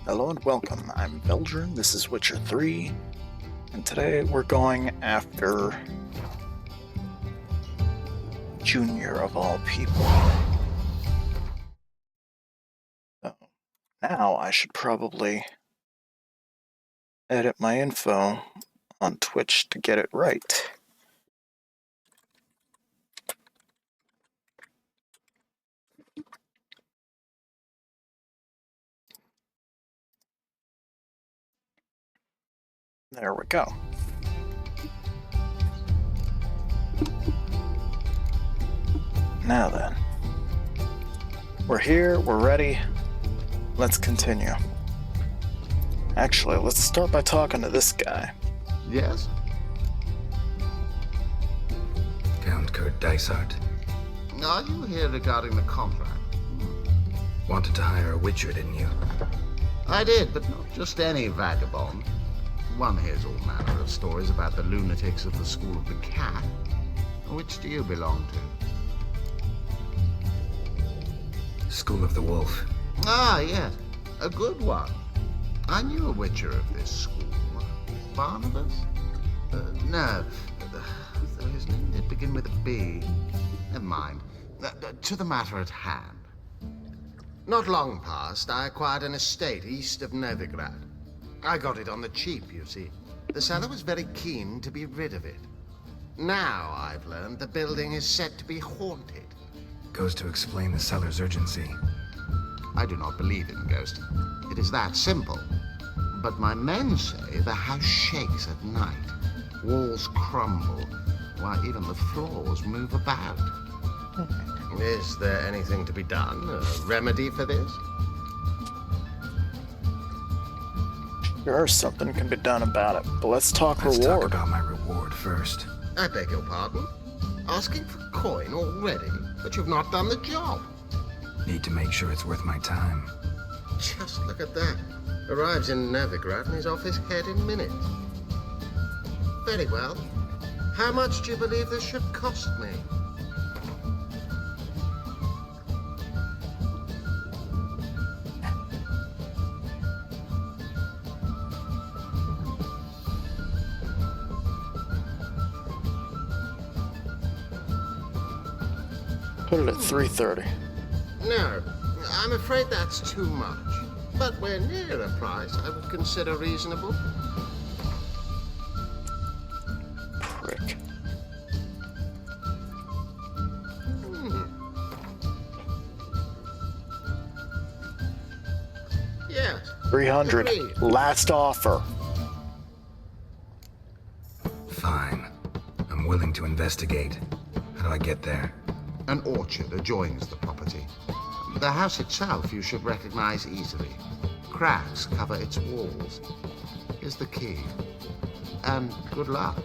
Hello and welcome, I'm Belgian, this is Witcher 3, and today we're going after Junior of all people. So now I should probably edit my info on Twitch to get it right. There we go. Now then, we're here, we're ready, let's continue. Actually, let's start by talking to this guy. Yes? Count Kurt Dysart. Are you here regarding the contract? Wanted to hire a witcher, didn't you? I did, but not just any vagabond. One hears all manner of stories about the lunatics of the School of the Cat. Which do you belong to? School of the Wolf. Ah, yes. A good one. I knew a witcher of this school. Barnabas? No. Though his name did begin with a B. Never mind. To the matter at hand. Not long past, I acquired an estate east of Novigrad. I got it on the cheap, you see. The seller was very keen to be rid of it. Now, I've learned the building is said to be haunted. Goes to explain the seller's urgency. I do not believe in ghosts. It is that simple. But my men say the house shakes at night. Walls crumble, while even the floors move about. Is there anything to be done? A remedy for this? Sure, something can be done about it, but let's talk Let's reward. talk about my reward first. I beg your pardon? Asking for coin already? But you've not done the job. Need to make sure it's worth my time. Just look at that. Arrives in Novigrad and is off his head in minutes. Very well. How much do you believe this should cost me? Put it at 330. No, I'm afraid that's too much. But we're near a price I would consider reasonable. Prick. Yes. 300. Agreed. Last offer. Fine. I'm willing to investigate. How do I get there? An orchard adjoins the property. The house itself you should recognize easily. Cracks cover its walls. Here's the key. And good luck.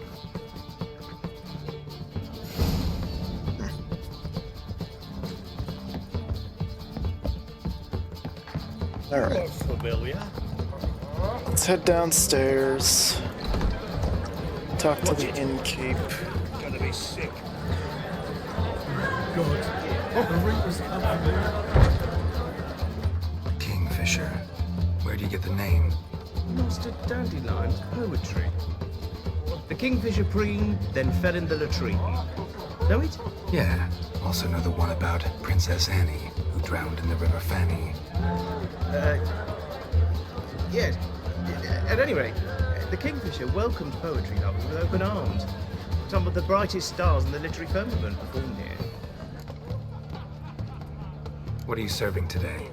Alright. Familiar. Let's head downstairs. Talk to the innkeep. Gonna be sick. Kingfisher. Where do you get the name? Master Dandelion's poetry. The kingfisher preened, then fell in the latrine. Know it? Yeah. Also know the one about Princess Annie, who drowned in the River Fanny. Yes. At any rate, the kingfisher welcomed poetry lovers with open arms. Some of the brightest stars in the literary firmament performed here. What are you serving today?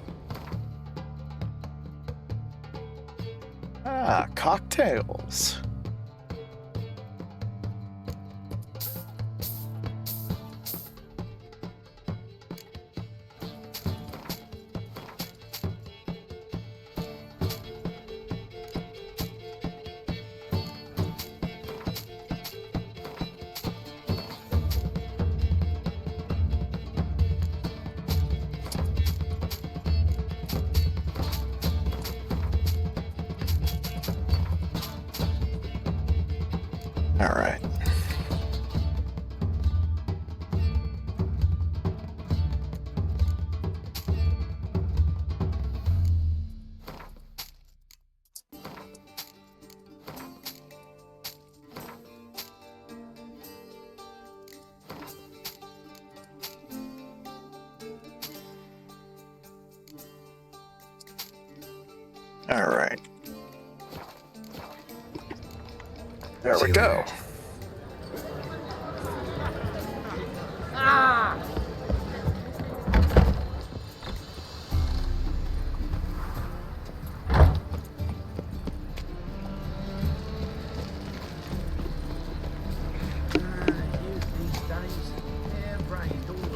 Ah, cocktails. Alright. There See we you go.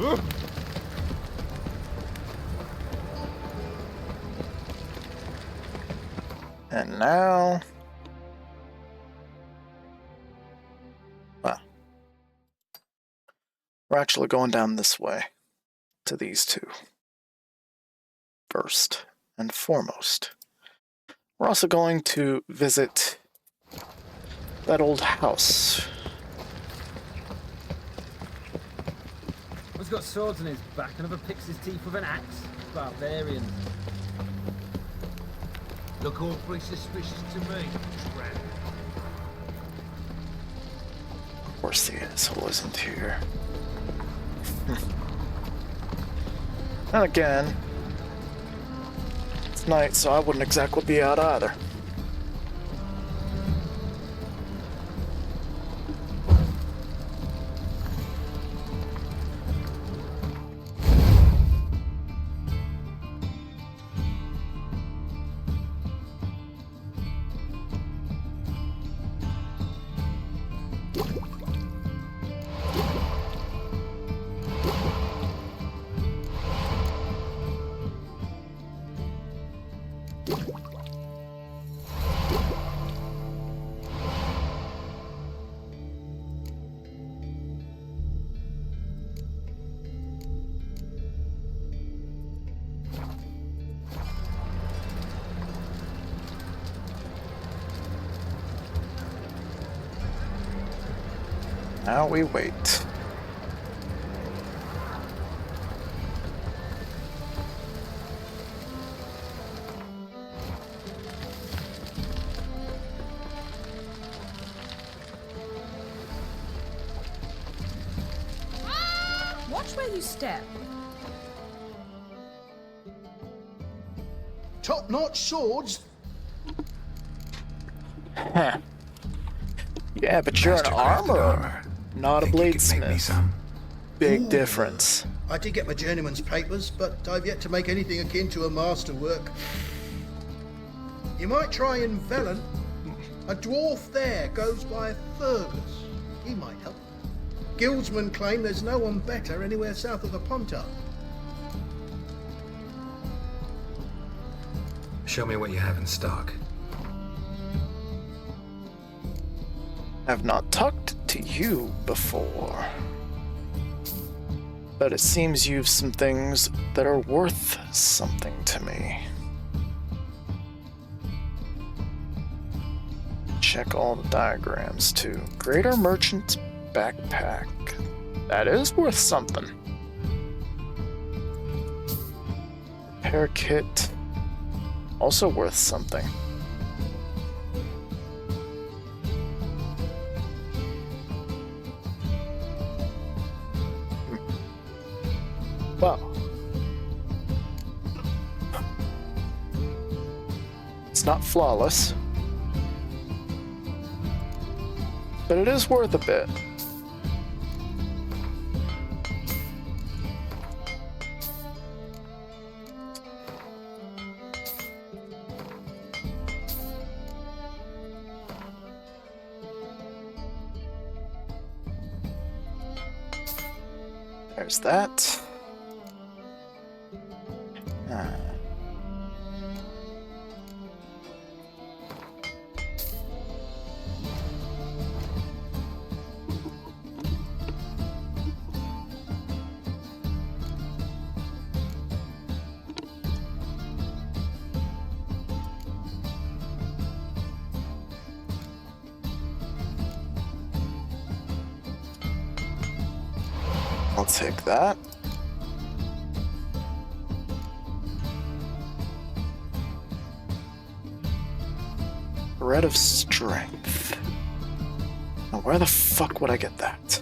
later. And now... Well, we're actually going down this way to these two. First and foremost. We're also going to visit that old house. He's got swords on his back and never picks his teeth with an axe. Barbarian. Look awfully suspicious to me, Trent. Of course the asshole isn't here. And again, it's night, so I wouldn't exactly be out either. Now we wait. Watch where you step. Top-notch swords? Huh. Yeah, but you're an Master crafted armorer, not a Think you could make me bladesmith. some? Big difference. I did get my journeyman's papers, but I've yet to make anything akin to a masterwork. You might try in Velen. A dwarf there goes by Fergus. He might help. Guildsmen claim there's no one better anywhere south of the Pontar. Show me what you have in stock. I've not talked to you before. But it seems you've some things that are worth something to me. Check all the diagrams too. Greater Merchant's Backpack. That is worth something. Repair kit. Also worth something. Well, it's not flawless, but it is worth a bit. There's that. I'll take that. Bread of Strength. Now, where the fuck would I get that?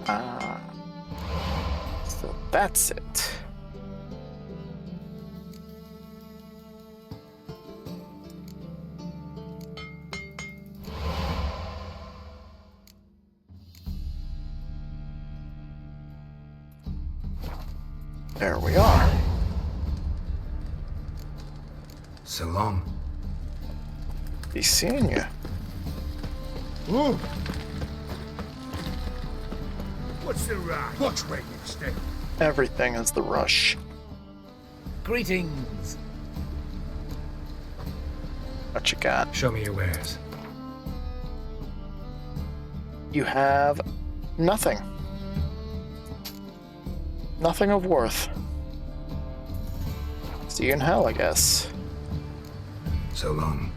Ah. So that's it. There we are. So long. Be seeing you. Ooh. What's the rush? What's waiting step? Everything is the rush. Greetings. What you got? Show me your wares. You have nothing. Nothing of worth. See you in hell, I guess. So long.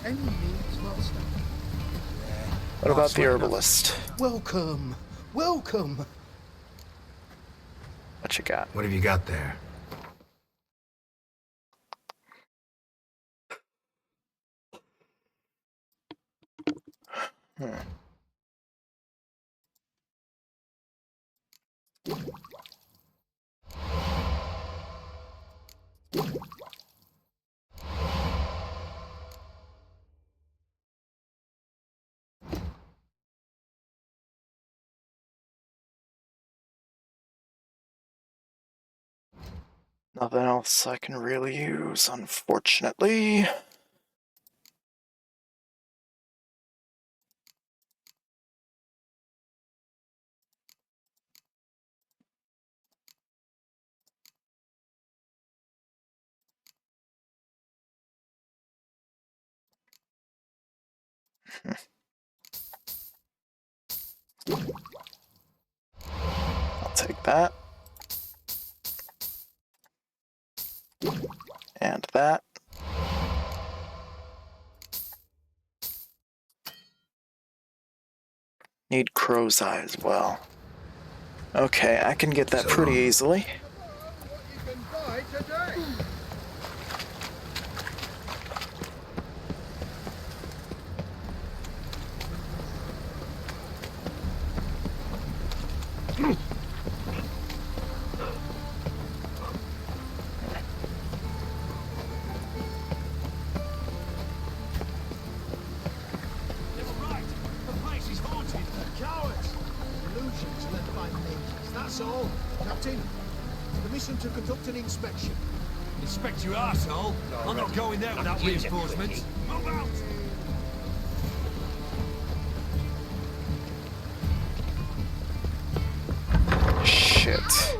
Any needs, master? What about the herbalist? Welcome, welcome. What you got? What have you got there? Nothing else I can really use, unfortunately. I'll take that. And that. Need crow's eye as well. Okay, I can get that So pretty long. easily. You can buy today. Illusions left by mages, that's all. Captain, the mission to conduct an inspection. Inspect your arsehole. I'm not going there without reinforcements. Move out! Shit.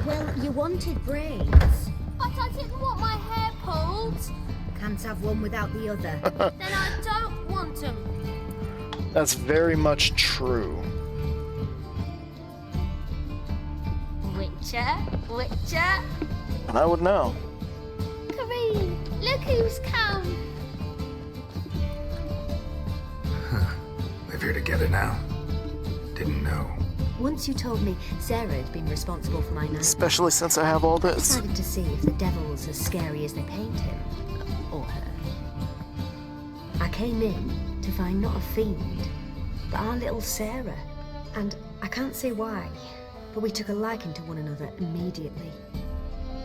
Well, you wanted braids. But I didn't want my hair pulled. Can't have one without the other. Then I don't want them. That's very much true. Witcher, Witcher. And I would know. Kareem, look who's come. Live here together now? Didn't know. Once you told me Sarah had been responsible for my night, Especially since I have all I this. decided to see if the devil's as scary as they paint him. Or her. I came in to find not a fiend, but our little Sarah. And I can't say why, but we took a liking to one another immediately.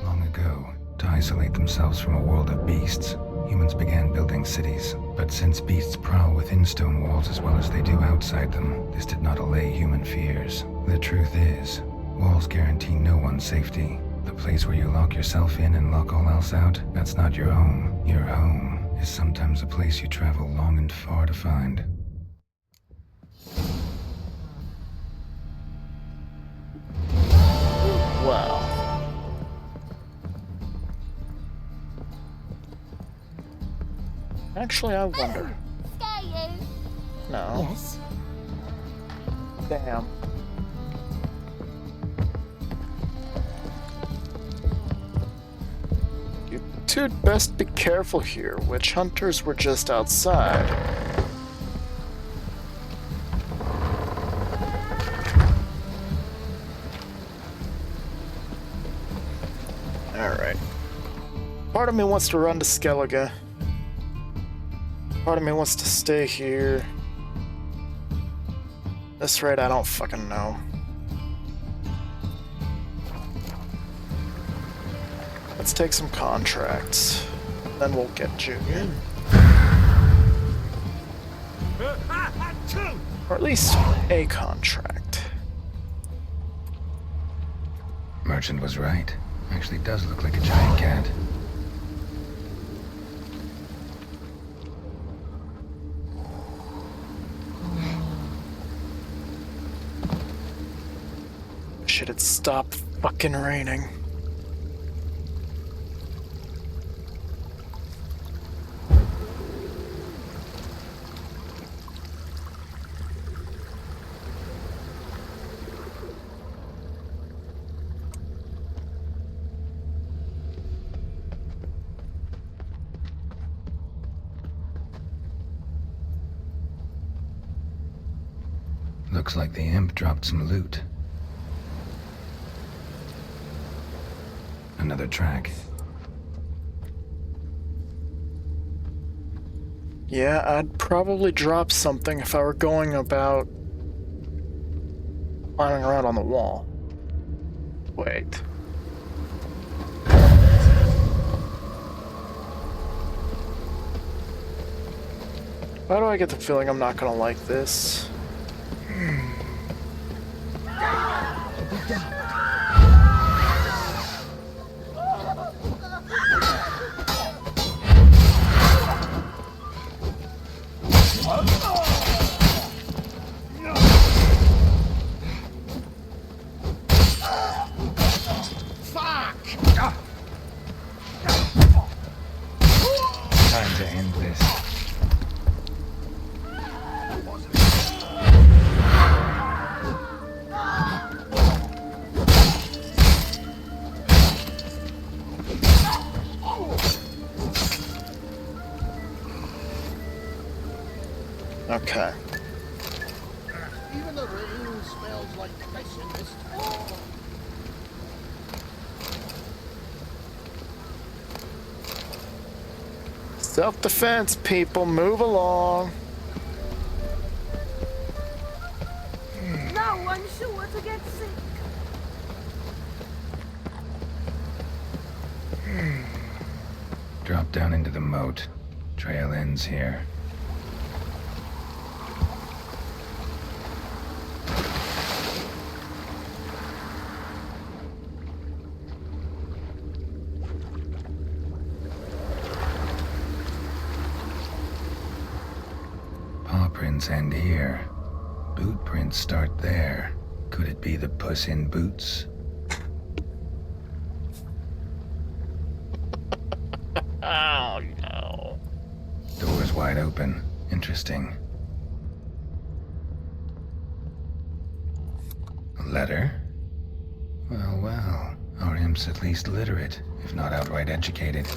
Long ago, to isolate themselves from a world of beasts, humans began building cities. But since beasts prowl within stone walls as well as they do outside them, this did not allay human fears. The truth is, walls guarantee no one's safety. The place where you lock yourself in and lock all else out, that's not your home. Your home is sometimes a place you travel long and far to find. Well. Actually, I wonder. Scare you? No. Yes? Damn. You two'd best be careful here. Witch hunters were just outside. Alright. Part of me wants to run to Skellige. Part of me wants to stay here. This rate, I don't fucking know. Let's take some contracts. Then we'll get Junior. Or at least a contract. Merchant was right. Actually does look like a giant cat. Should it stop fucking raining? Looks like the imp dropped some loot. Another track. Yeah, I'd probably drop something if I were going about climbing around on the wall. Wait. Why do I get the feeling I'm not gonna like this? Time to end this. Okay. Even the rain smells like piss in this town. Self-defense, people, move along. No one's sure to get sick. Drop down into the moat. Trail ends here. Paw prints end here. Boot prints start there. Could it be the Puss in Boots? Oh no. Door's wide open. Interesting. A letter? Well, well. Our imp's at least literate, if not outright educated.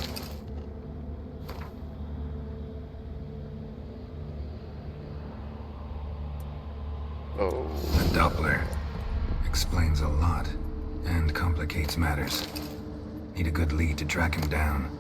Oh. A Doppler. Explains a lot, and complicates matters. Need a good lead to track him down.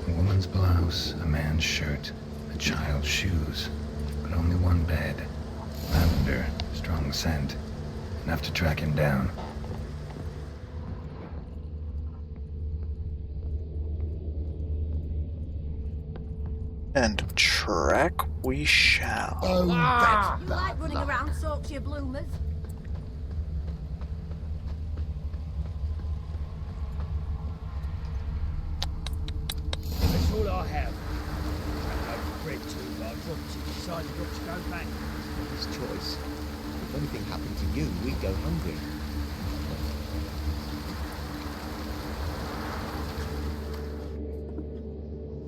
A woman's blouse, a man's shirt, a child's shoes, but only one bed. Lavender, strong scent. Enough to track him down. And trek we shall. Oh, that's You like running around, soaks your bloomers. That's all I have. I have bread too, but I dropped it. Decided not to go back. His choice. If anything happened to you, we'd go hungry.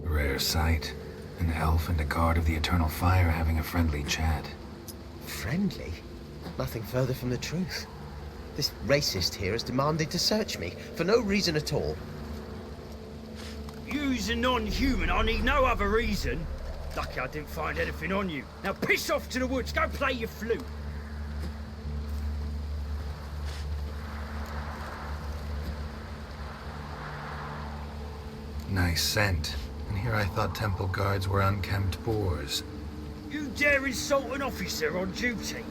Rare sight. An elf and a guard of the Eternal Fire having a friendly chat. Friendly? Nothing further from the truth. This racist here has demanded to search me, for no reason at all. You's a non-human, I need no other reason. Lucky I didn't find anything on you. Now piss off to the woods, go play your flute. Nice scent. And here I thought temple guards were unkempt boors. You dare insult an officer on duty?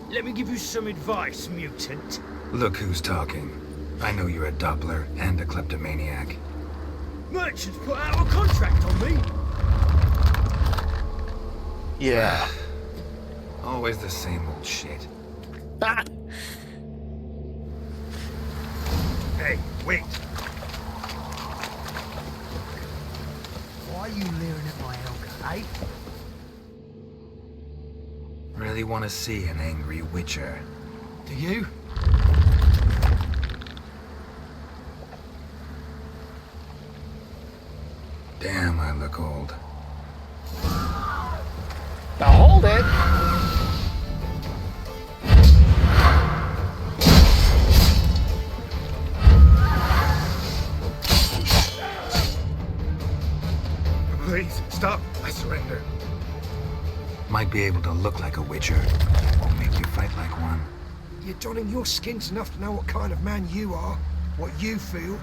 Let me give you some advice, mutant. Look who's talking. I know you're a Doppler and a kleptomaniac. Merchants put out a contract on me. Yeah. Always the same old shit. Ah! Hey, wait. Why are you leering at my elder, eh? Really want to see an angry witcher. Do you? Damn, I look old. Now hold it! Please, stop. I surrender. Might be able to look like a witcher. Won't make you fight like one. You're donning your skins enough to know what kind of man you are, what you feel.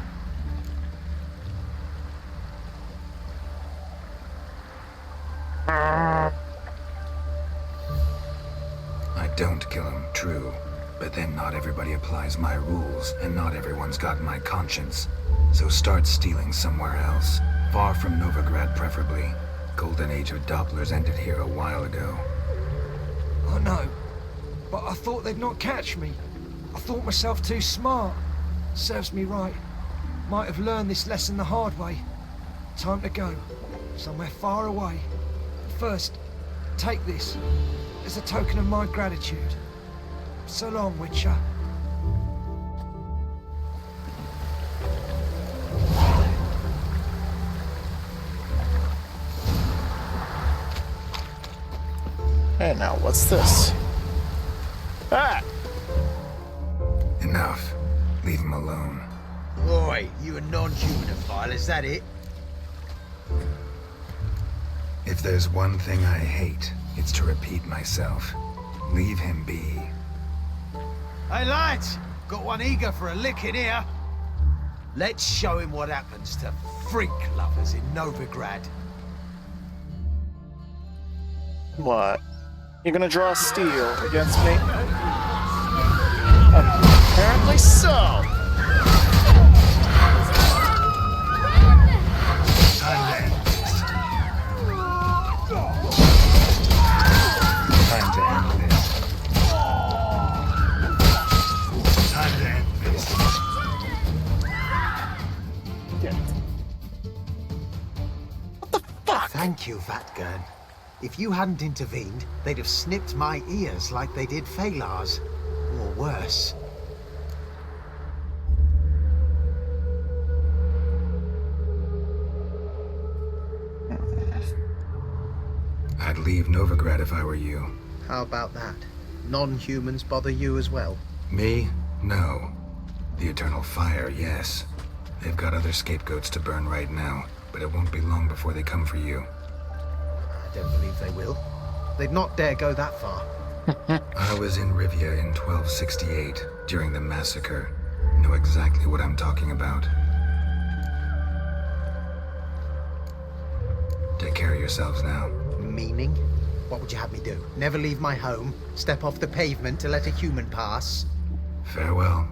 I don't kill him, true. But then not everybody applies my rules, and not everyone's got my conscience. So start stealing somewhere else. Far from Novigrad, preferably. Golden Age of Dopplers ended here a while ago. I know, but I thought they'd not catch me. I thought myself too smart. Serves me right. Might have learned this lesson the hard way. Time to go. Somewhere far away. First, take this as a token of my gratitude. So long, Witcher. Hey, now what's this? Ah! Enough. Leave him alone. Oi, you a non-humanophile, is that it? If there's one thing I hate, it's to repeat myself. Leave him be. Hey lads, got one eager for a lick in here. Let's show him what happens to freak lovers in Novigrad. What? You're gonna draw steel against me? Apparently so! Time to end this. Time to end this. What the fuck? Thank you, Vatgern. If you hadn't intervened, they'd have snipped my ears like they did Phalar's. Or worse. I'd leave Novigrad if I were you. How about that? Non-humans bother you as well? Me? No. The Eternal Fire, yes. They've got other scapegoats to burn right now, but it won't be long before they come for you. I don't believe they will. They'd not dare go that far. I was in Rivia in 1268, during the massacre. Know exactly what I'm talking about. Take care of yourselves now. Meaning? What would you have me do? Never leave my home? Step off the pavement to let a human pass? Farewell.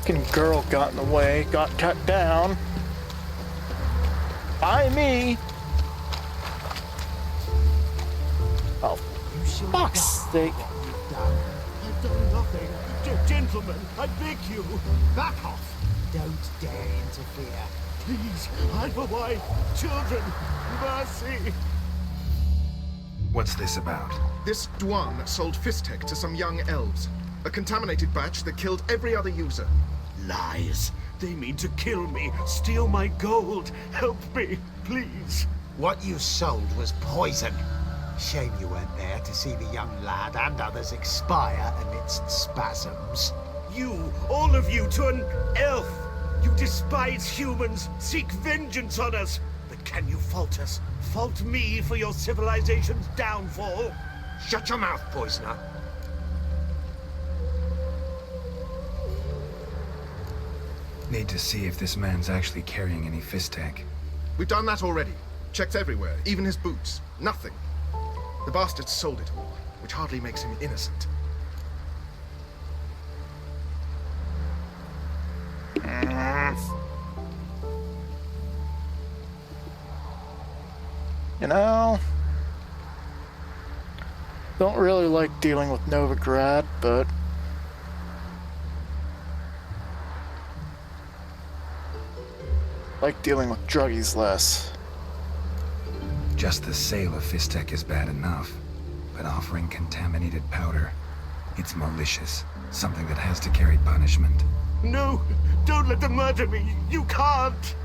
Fucking girl got in the way, got cut down. By me. Oh, fuck's sake. I've done nothing. Gentlemen, I beg you, back off. Don't dare interfere. Please, I've a wife, children, mercy. What's this about? This Dwan sold Fistek to some young elves. A contaminated batch that killed every other user. Lies. They mean to kill me, steal my gold. Help me, please. What you sold was poison. Shame you weren't there to see the young lad and others expire amidst spasms. You, all of you, to an elf. You despise humans, seek vengeance on us. But can you fault us? Fault me for your civilization's downfall? Shut your mouth, poisoner. Need to see if this man's actually carrying any Fistek. We've done that already. Checked everywhere, even his boots. Nothing. The bastard sold it all, which hardly makes him innocent. You know, don't really like dealing with Novigrad, but like dealing with druggies less. Just the sale of Fistek is bad enough, but offering contaminated powder, it's malicious. Something that has to carry punishment. No, don't let them murder me. You can't.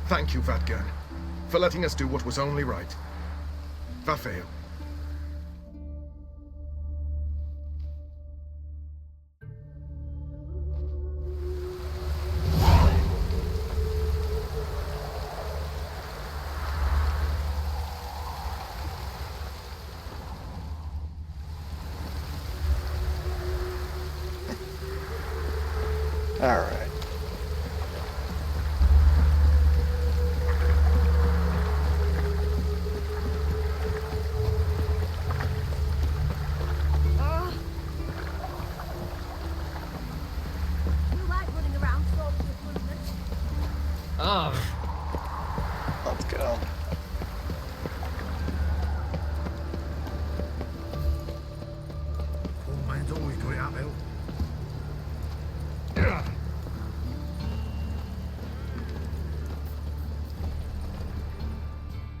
Thank you, Vadgern, for letting us do what was only right. Vafeo. All right. You like running around talking to bloomers? Let's go. Poor man's always got it uphill.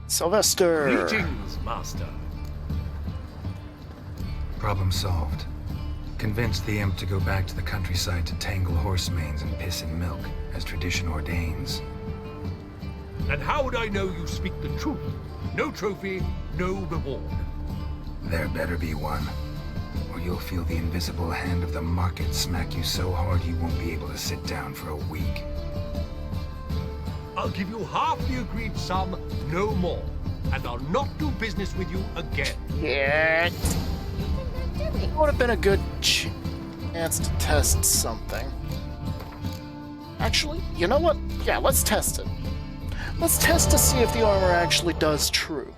Sylvester. Greetings, Master. Problem solved. Convinced the imp to go back to the countryside to tangle horse manes and piss in milk, as tradition ordains. And how would I know you speak the truth? No trophy, no reward. There better be one, or you'll feel the invisible hand of the market smack you so hard you won't be able to sit down for a week. I'll give you half the agreed sum, no more. And I'll not do business with you again. Yeah. It would have been a good chance to test something. Actually, you know what? Yeah, let's test it. Let's test to see if the armor actually does true.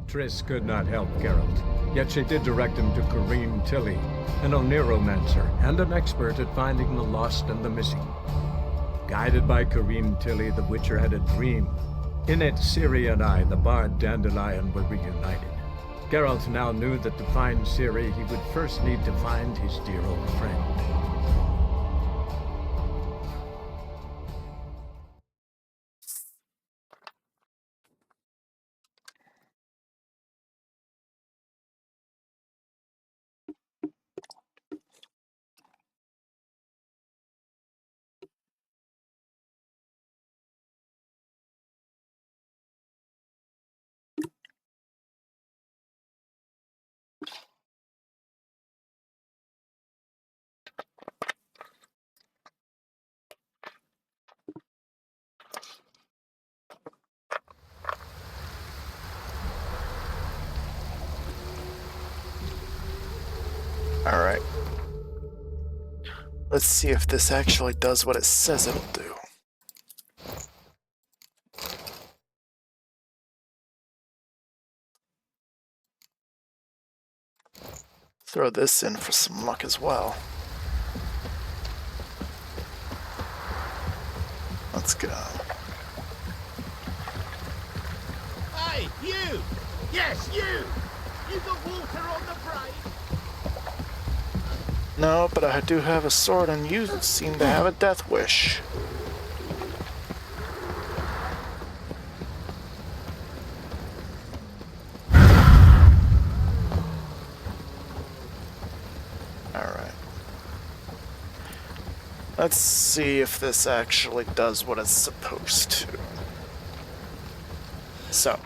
Triss could not help Geralt, yet she did direct him to Corrine Tilly, an Oniromancer and an expert at finding the lost and the missing. Guided by Corrine Tilly, the Witcher had a dream. In it, Ciri and I, the bard Dandelion, were reunited. Geralt now knew that to find Ciri, he would first need to find his dear old friend. Alright. Let's see if this actually does what it says it'll do. Throw this in for some luck as well. Let's go. Hey, you! Yes, you! You got water on the brain? No, but I do have a sword, and you seem to have a death wish. Alright. Let's see if this actually does what it's supposed to. So,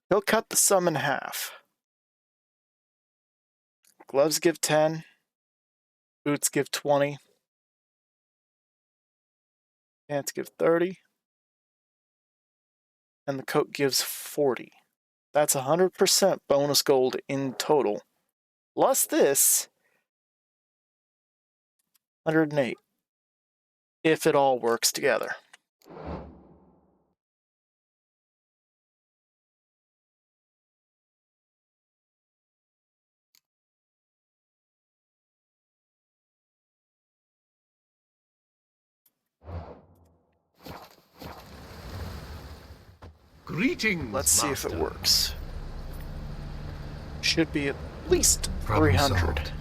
he'll cut the sum in half. Gloves give 10. Boots give 20. Pants give 30. And the coat gives 40. That's 100% bonus gold in total. Plus this, 108. If it all works together. Greetings, Let's see if it Master. works. Should be at least Problem 300. solved.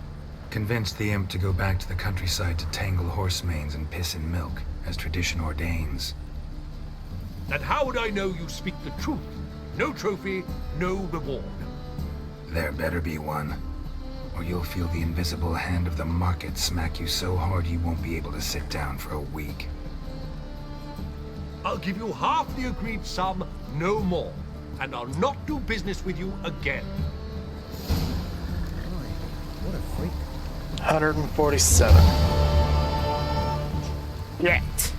Convinced the imp to go back to the countryside to tangle horse manes and piss in milk, as tradition ordains. And how would I know you speak the truth? No trophy, no reward. There better be one, or you'll feel the invisible hand of the market smack you so hard you won't be able to sit down for a week. I'll give you half the agreed sum, no more. And I'll not do business with you again. What a freak. 147. Yet.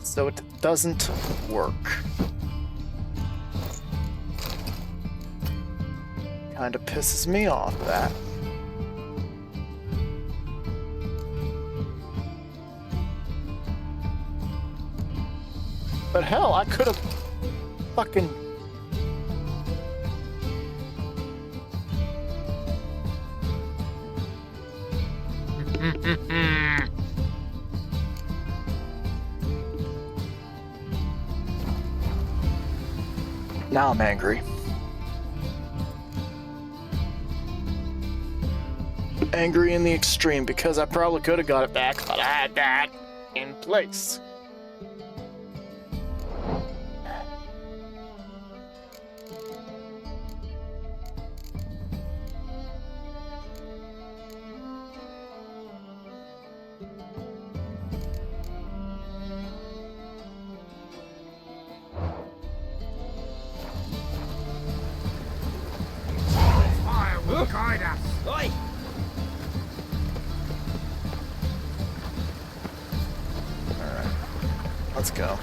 So it doesn't work. Kinda pisses me off, that. But hell, I could have fucking... Now I'm angry. Angry in the extreme because I probably could have got it back, but I had that in place. Fire will guide us. Oi! Let's go.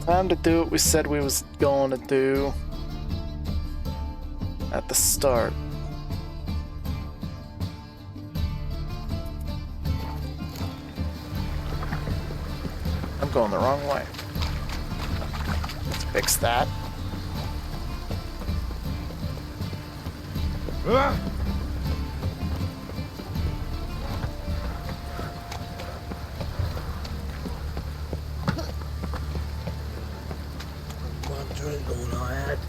Time to do what we said we was going to do at the start. I'm going the wrong way. Let's fix that. One drink all I had.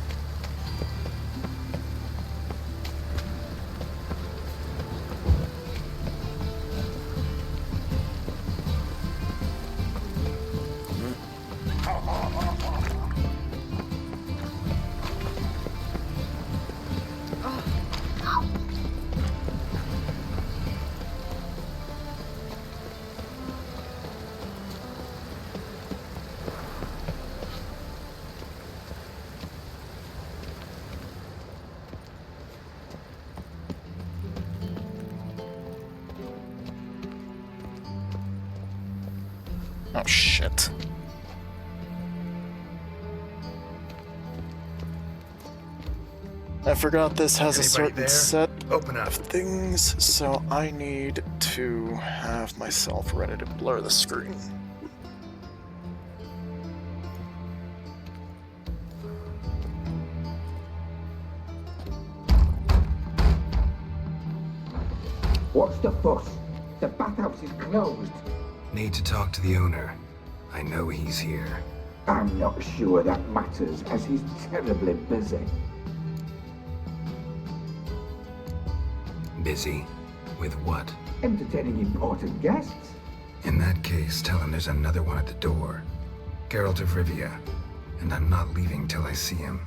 Oh shit. I forgot this has a Anybody certain there? set Open up. Things, so I need to have myself ready to blur the screen. What's the fuss? The bathhouse is closed. Need to talk to the owner. I know he's here. I'm not sure that matters, as he's terribly busy. Busy? With what? Entertaining important guests. In that case, tell him there's another one at the door. Geralt of Rivia. And I'm not leaving till I see him.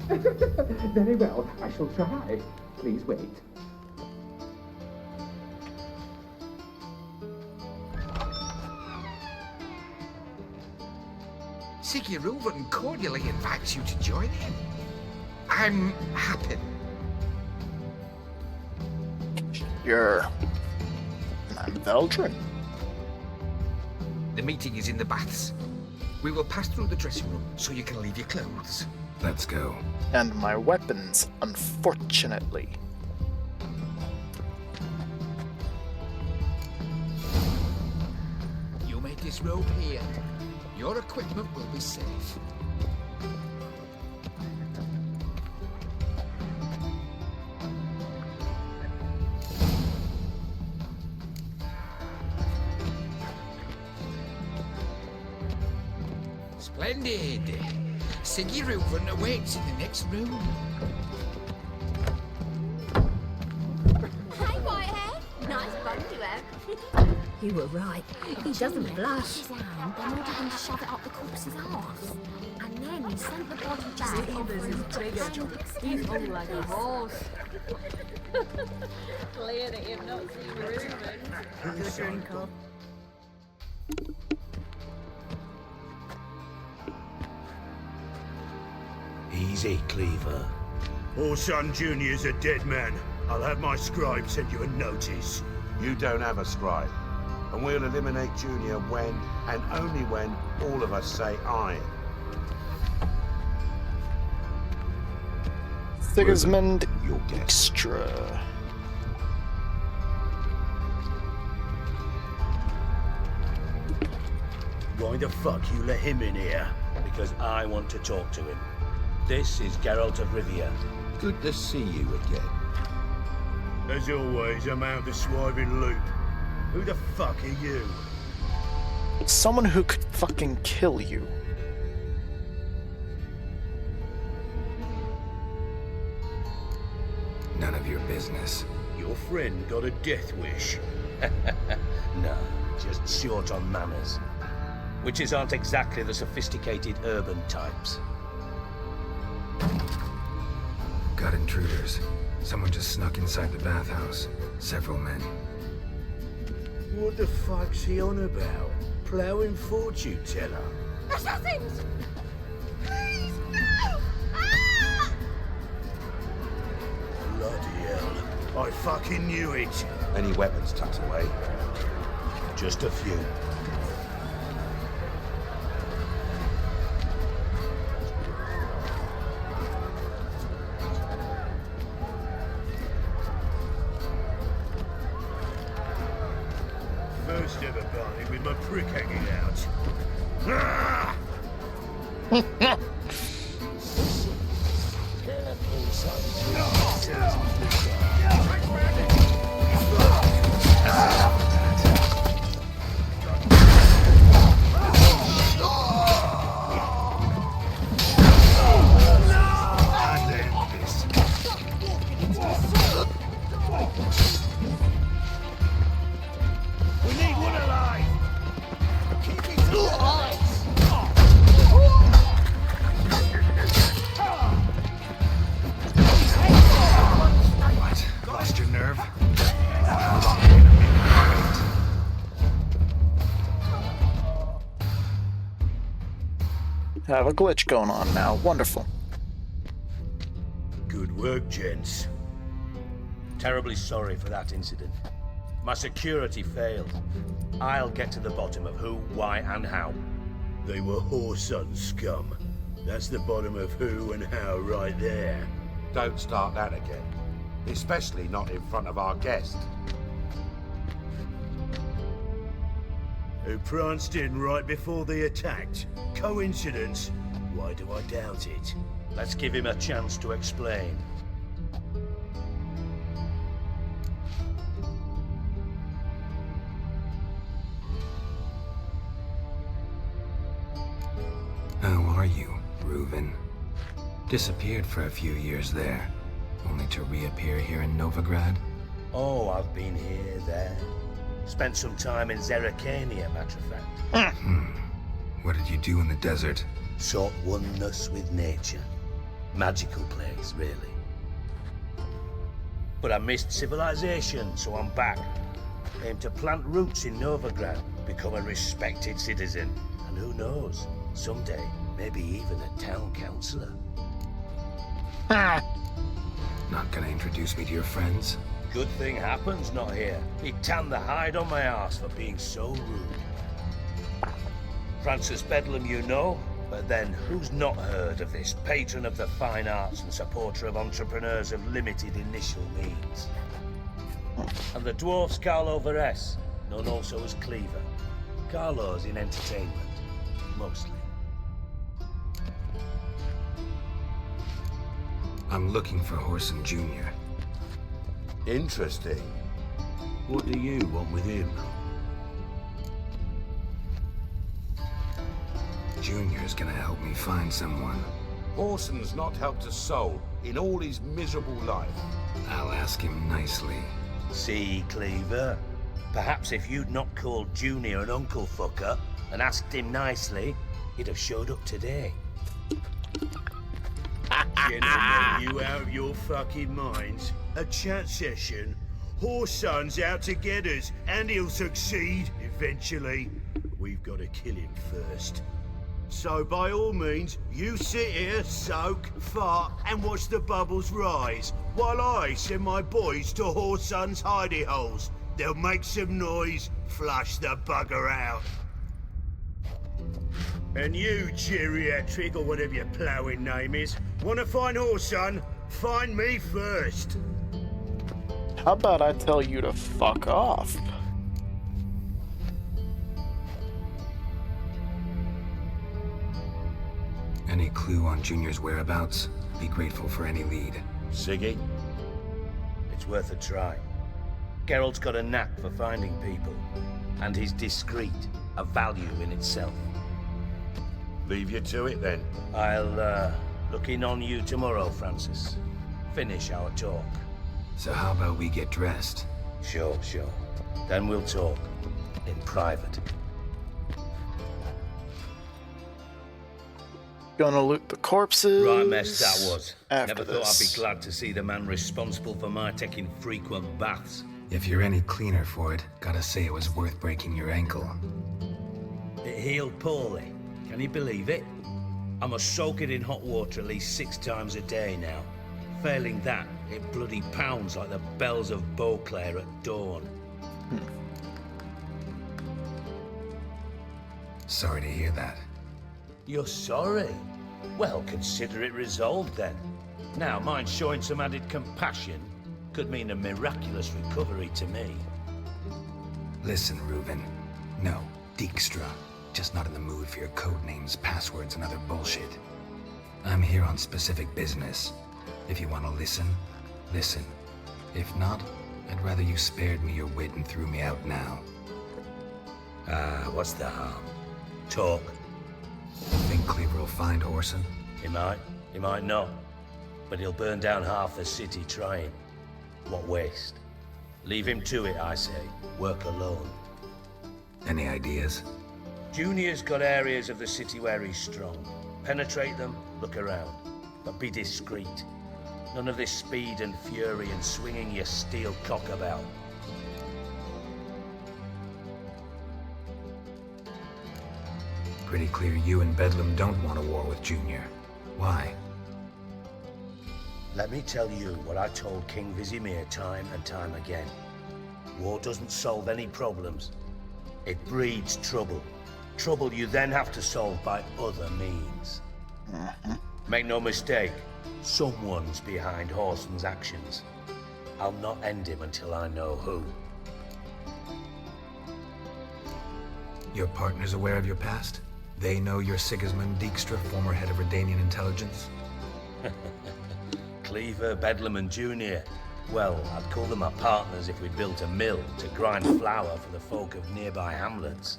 Very well, I shall try. Please wait. Sigurd cordially invites you to join him. I'm happy. I'm Veldrin. The meeting is in the baths. We will pass through the dressing room so you can leave your clothes. Let's go. And my weapons, unfortunately. You may disrobe here. Your equipment will be safe. Splendid! Sigurd awaits in the next room. Hey, Whitehead. Nice bun you have. You were right. He doesn't blush. His hand, then ordered him to shove it up the corpse's arse. And then he sent the body back. He's all like a horse. Clear that you've not seen Reuben. Good drink up. Easy, Cleaver. Orson Jr.'s a dead man. I'll have my scribe send you a notice. You don't have a scribe. And we'll eliminate Junior when, and only when, all of us say aye. Sigismund Extra. Why the fuck you let him in here? Because I want to talk to him. This is Geralt of Rivia. Good to see you again. As always, I'm out the swiving loop. Who the fuck are you? Someone who could fucking kill you. None of your business. Your friend got a death wish. No, just short on manners. Witches aren't exactly the sophisticated urban types. Got intruders. Someone just snuck inside the bathhouse. Several men. What the fuck's he on about? Ploughing fortune teller? Assassins! Please, no! Ah! Bloody hell. I fucking knew it. Any weapons tucked away? Just a few. First ever party with my prick hanging out. Ah! We need one alive! Keep it to eyes! What? Lost your nerve? How long are you gonna make me wait? Have a glitch going on now. Wonderful. Good work, gents. Terribly sorry for that incident. My security failed. I'll get to the bottom of who, why, and how. They were whoreson scum. That's the bottom of who and how right there. Don't start that again. especially not in front of our guest. Who pranced in right before they attacked? Coincidence? Why do I doubt it? Let's give him a chance to explain. How are you, Reuven? Disappeared for a few years there, only to reappear here in Novigrad? Oh, I've been here, there. Spent some time in Zerrikania, matter of fact. What did you do in the desert? Sought oneness with nature. Magical place, really. But I missed civilization, so I'm back. Aim to plant roots in Novigrad, become a respected citizen. And who knows, someday, maybe even a town councillor. Not gonna introduce me to your friends? Good thing happens not here. He'd tan the hide on my arse for being so rude. Francis Bedlam you know, but then who's not heard of this patron of the fine arts and supporter of entrepreneurs of limited initial means? And the dwarf's Carlo Veres, known also as Cleaver. Carlo's in entertainment, mostly. I'm looking for Horson Jr. Interesting. What do you want with him? Junior's gonna help me find someone. Horson's not helped a soul in all his miserable life. I'll ask him nicely. See, Cleaver? Perhaps if you'd not called Junior an uncle fucker and asked him nicely, he'd have showed up today. Gentlemen, you out of your fucking minds? A chat session? Horson's out to get us, and he'll succeed eventually. We've got to kill him first. So by all means, you sit here, soak, fart, and watch the bubbles rise, while I send my boys to Horson's hidey holes. They'll make some noise, flush the bugger out. And you, geriatric, or whatever your ploughing name is, want to find Horson? Find me first. How about I tell you to fuck off? Any clue on Junior's whereabouts? Be grateful for any lead. Siggy? It's worth a try. Geralt's got a knack for finding people, and he's discreet, a value in itself. Leave you to it then. I'll look in on you tomorrow, Francis. Finish our talk. So how about we get dressed? Sure. Then we'll talk. In private. Gonna loot the corpses. Right mess that was. After Never thought this. I'd be glad to see the man responsible for my taking frequent baths. If you're any cleaner for it, gotta say it was worth breaking your ankle. It healed poorly. Can you believe it? I must soak it in hot water at least 6 times a day now. Failing that, it bloody pounds like the bells of Beauclair at dawn. Sorry to hear that. You're sorry? Well, consider it resolved then. Now, mind showing some added compassion could mean a miraculous recovery to me. Listen, Reuven. No, Dijkstra. Just not in the mood for your code names, passwords, and other bullshit. I'm here on specific business. If you want to listen, listen. If not, I'd rather you spared me your wit and threw me out now. What's the harm? Talk. Think Cleaver will find Horson? He might not. But he'll burn down half the city trying. What waste? Leave him to it, I say. Work alone. Any ideas? Junior's got areas of the city where he's strong. Penetrate them, look around. But be discreet. None of this speed and fury and swinging your steel cock about. Pretty clear you and Bedlam don't want a war with Junior. Why? Let me tell you what I told King Vizimir time and time again. War doesn't solve any problems. It breeds trouble. Trouble you then have to solve by other means. Make no mistake, someone's behind Horson's actions. I'll not end him until I know who. Your partner's aware of your past? They know you're Sigismund Dijkstra, former head of Redanian intelligence? Cleaver, Bedlam, and Junior. Well, I'd call them our partners if we'd built a mill to grind flour for the folk of nearby hamlets.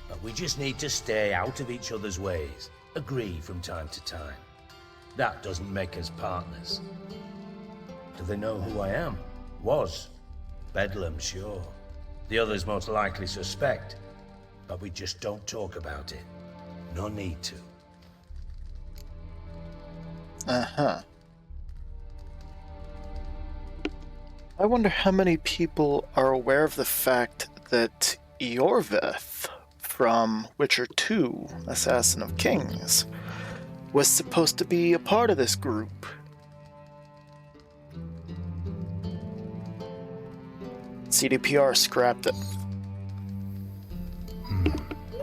But we just need to stay out of each other's ways, agree from time to time. That doesn't make us partners. Do they know who I am? Was. Bedlam, sure. The others most likely suspect, but we just don't talk about it. No need to. Uh-huh. I wonder how many people are aware of the fact that Iorveth from Witcher 2, Assassin of Kings, was supposed to be a part of this group. CDPR scrapped it.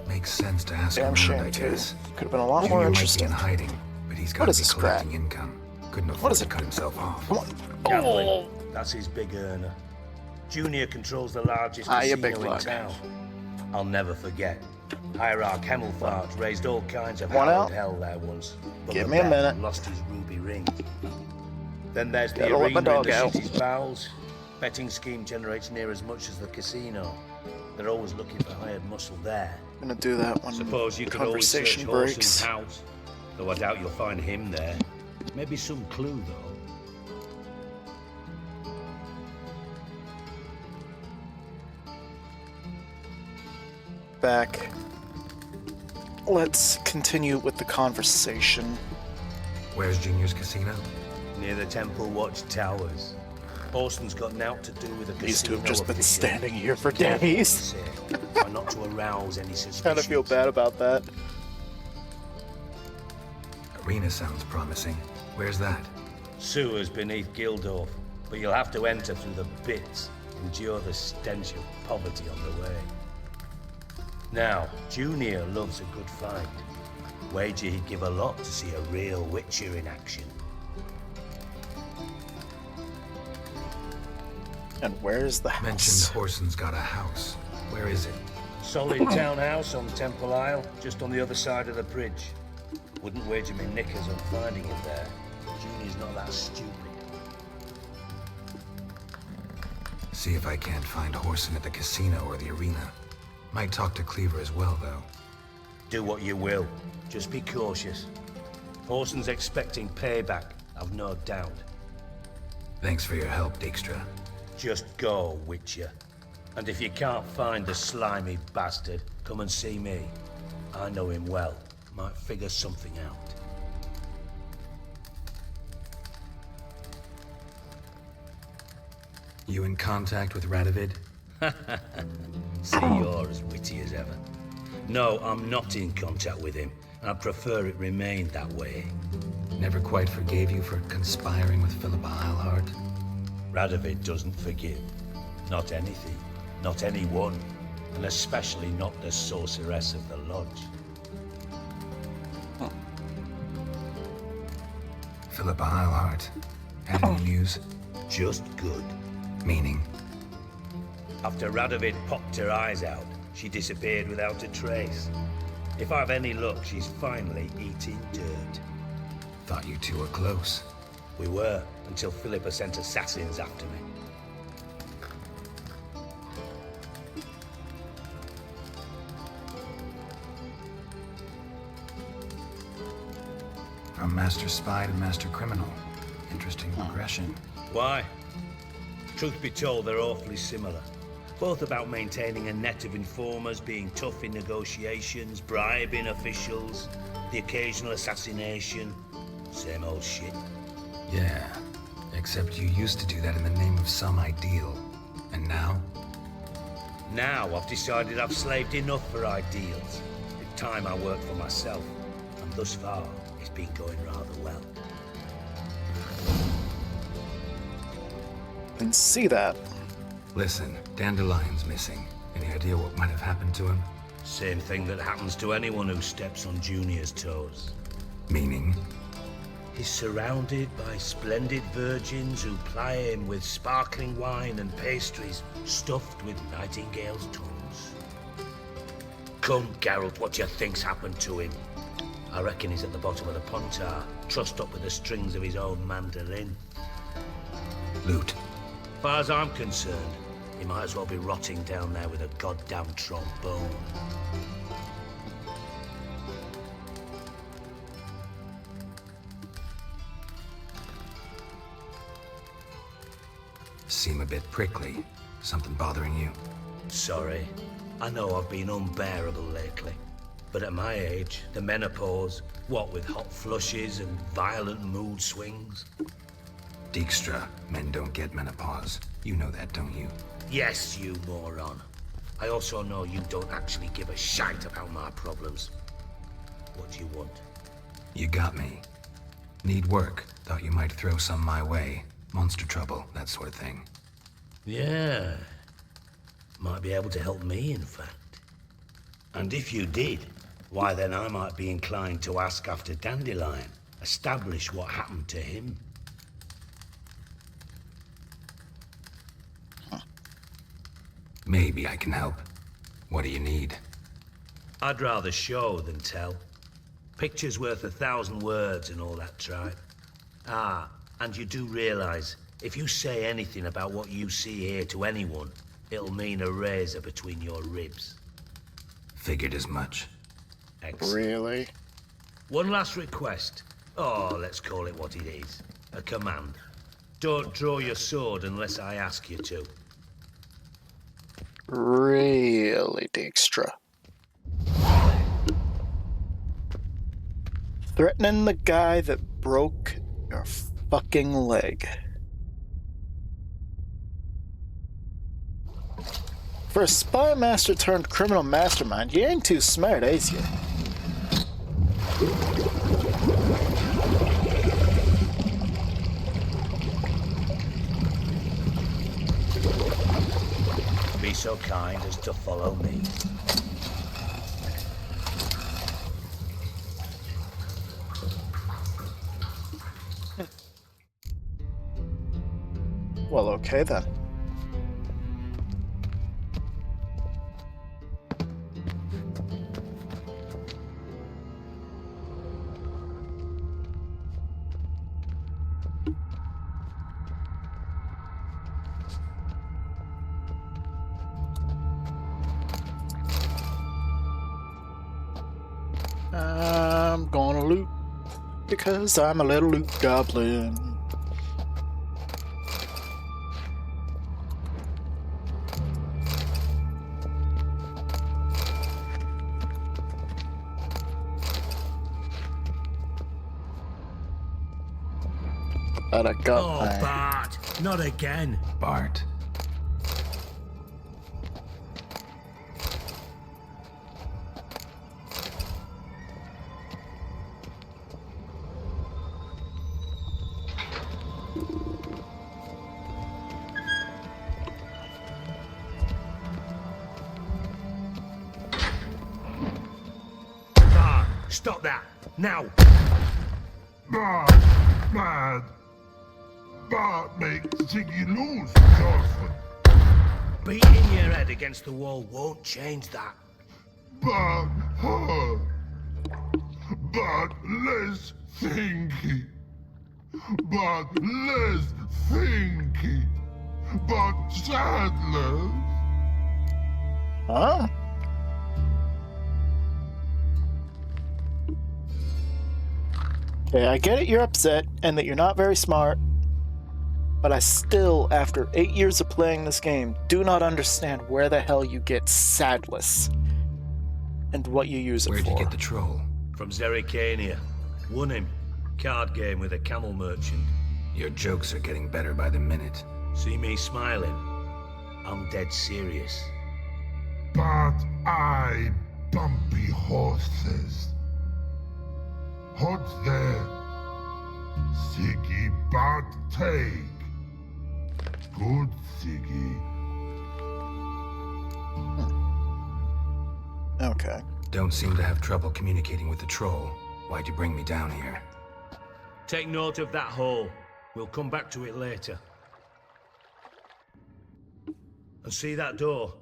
Makes sense to ask Damn around, shame, I guess. Could have been a lot Junior more might interesting. be in hiding, but he's got What to is be this crap? collecting income. Couldn't afford What is to it? cut himself off. Come on. Gambling. That's his big earner. Junior controls the largest you casino big in lug. town. I'll never forget. Hierarch Hemmelfart raised all kinds of One hallowed out. hell there once. But Give the me a bet minute. Lost his ruby ring. Then there's the Gotta let my arena in dog the out. city's bowels. Betting scheme generates near as much as the casino. They're always looking for hired muscle there. I'm gonna do that when Suppose you could always search conversation Horson's breaks. house. Though I doubt you'll find him there. Maybe some clue, though. Back. Let's continue with the conversation. Where's Junior's casino? Near the Temple Watch Towers. Horson's got naught to do with the casino. These two have just been official. standing here for Careful, days. say, try not to arouse any suspicions. Kind of feel bad about that. Arena sounds promising. Where's that? Sewers beneath Gildorf, but you'll have to enter through the bits, endure the stench of poverty on the way. Now, Junior loves a good fight. Wager he'd give a lot to see a real Witcher in action. And where's the house? Mentioned Horson's got a house. Where is it? Solid townhouse on Temple Isle, just on the other side of the bridge. Wouldn't wager me knickers on finding it there. Junior's not that stupid. See if I can't find Horson at the casino or the arena. Might talk to Cleaver as well, though. Do what you will. Just be cautious. Horson's expecting payback, I've no doubt. Thanks for your help, Dijkstra. Just go, Witcher. And if you can't find the slimy bastard, come and see me. I know him well. Might figure something out. You in contact with Radovid? See, you're as witty as ever. No, I'm not in contact with him. I'd prefer it remained that way. Never quite forgave you for conspiring with Philippa Eilhart? Radovid doesn't forgive. Not anything. Not anyone. And especially not the sorceress of the lodge. Philippa Eilhart. Had any news? Just good. Meaning? After Radovid popped her eyes out, she disappeared without a trace. If I've any luck, she's finally eating dirt. Thought you two were close. We were, until Philippa sent assassins after me. From master spy to master criminal. Interesting progression. Why? Truth be told, they're awfully similar. Both about maintaining a net of informers, being tough in negotiations, bribing officials, the occasional assassination. Same old shit. Yeah, except you used to do that in the name of some ideal. And now? Now I've decided I've slaved enough for ideals. It's time I work for myself. And thus far, it's been going rather well. Can see that. Listen, Dandelion's missing. Any idea what might have happened to him? Same thing that happens to anyone who steps on Junior's toes. Meaning? He's surrounded by splendid virgins who ply him with sparkling wine and pastries stuffed with nightingales' tongues. Come, Geralt, what do you think's happened to him? I reckon he's at the bottom of the Pontar, trussed up with the strings of his own mandolin. Loot. As far as I'm concerned, he might as well be rotting down there with a goddamn trombone. Seem a bit prickly. Something bothering you? Sorry. I know I've been unbearable lately. But at my age, the menopause, what with hot flushes and violent mood swings. Dijkstra, men don't get menopause. You know that, don't you? Yes, you moron. I also know you don't actually give a shite about my problems. What do you want? You got me. Need work. Thought you might throw some my way. Monster trouble, that sort of thing. Yeah. Might be able to help me, in fact. And if you did, why then I might be inclined to ask after Dandelion. Establish what happened to him. Maybe I can help. What do you need? I'd rather show than tell. Picture's worth 1,000 words and all that tripe. Ah, and you do realize, if you say anything about what you see here to anyone, it'll mean a razor between your ribs. Figured as much. Excellent. Really? One last request. Oh, let's call it what it is. A command. Don't draw your sword unless I ask you to. Really, Dijkstra? Threatening the guy that broke your fucking leg. For a spy master turned criminal mastermind, you ain't too smart, is you? Be so kind as to follow me. Well, okay then. I'm gonna loot because I'm a little loot goblin. But I got my... Bart! Not again! Bart. Bart! Stop that! Now! Bart! Mad! Bart makes Ziggy lose often. Beating your head against the wall won't change that. Bart hurt. Bart less thinky. Bart less thinky. Bart sadless. Huh? Okay, I get it, you're upset and that you're not very smart, but I still, after 8 years of playing this game, do not understand where the hell you get sadless and what you use it for. Where'd you get the troll? From Zerrikania. Won him. Card game with a camel merchant. Your jokes are getting better by the minute. See me smiling? I'm dead serious. But I bumpy horses. Hot there. Ziggy Bart take. Good Ziggy. Okay. Don't seem to have trouble communicating with the troll. Why'd you bring me down here? Take note of that hole. We'll come back to it later. And see that door?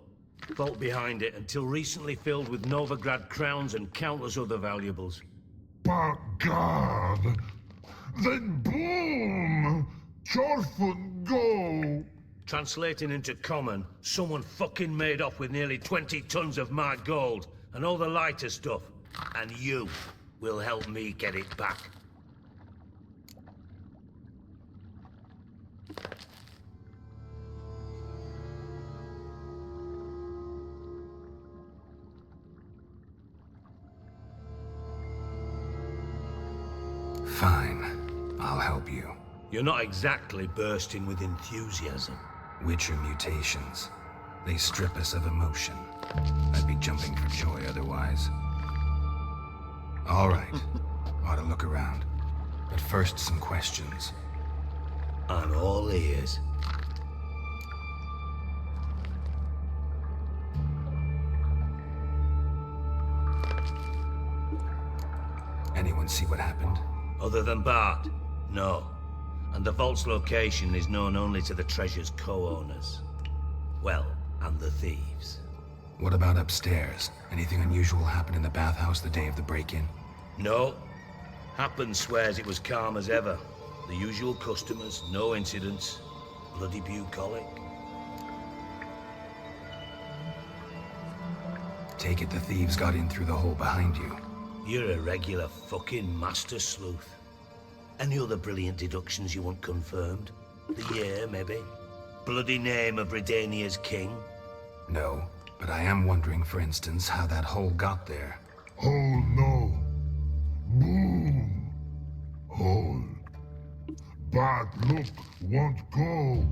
Vault behind it, until recently filled with Novigrad crowns and countless other valuables. By God! Then boom! Chorfun go! Translating into common, someone fucking made off with nearly 20 tons of my gold, and all the lighter stuff. And you will help me get it back. Fine. I'll help you. You're not exactly bursting with enthusiasm. Witcher mutations. They strip us of emotion. I'd be jumping for joy otherwise. All right. Ought to look around. But first, some questions. I'm all ears. Anyone see what happened? Other than Bart? No. And the vault's location is known only to the treasure's co-owners. Well, and the thieves. What about upstairs? Anything unusual happen in the bathhouse the day of the break-in? No. Happen swears it was calm as ever. The usual customers, no incidents. Bloody bucolic. Take it the thieves got in through the hole behind you. You're a regular fucking master sleuth. Any other brilliant deductions you want confirmed? The year, maybe? Bloody name of Redania's king? No, but I am wondering, for instance, how that hole got there. Oh no. Boom. Hole. Bad look won't go.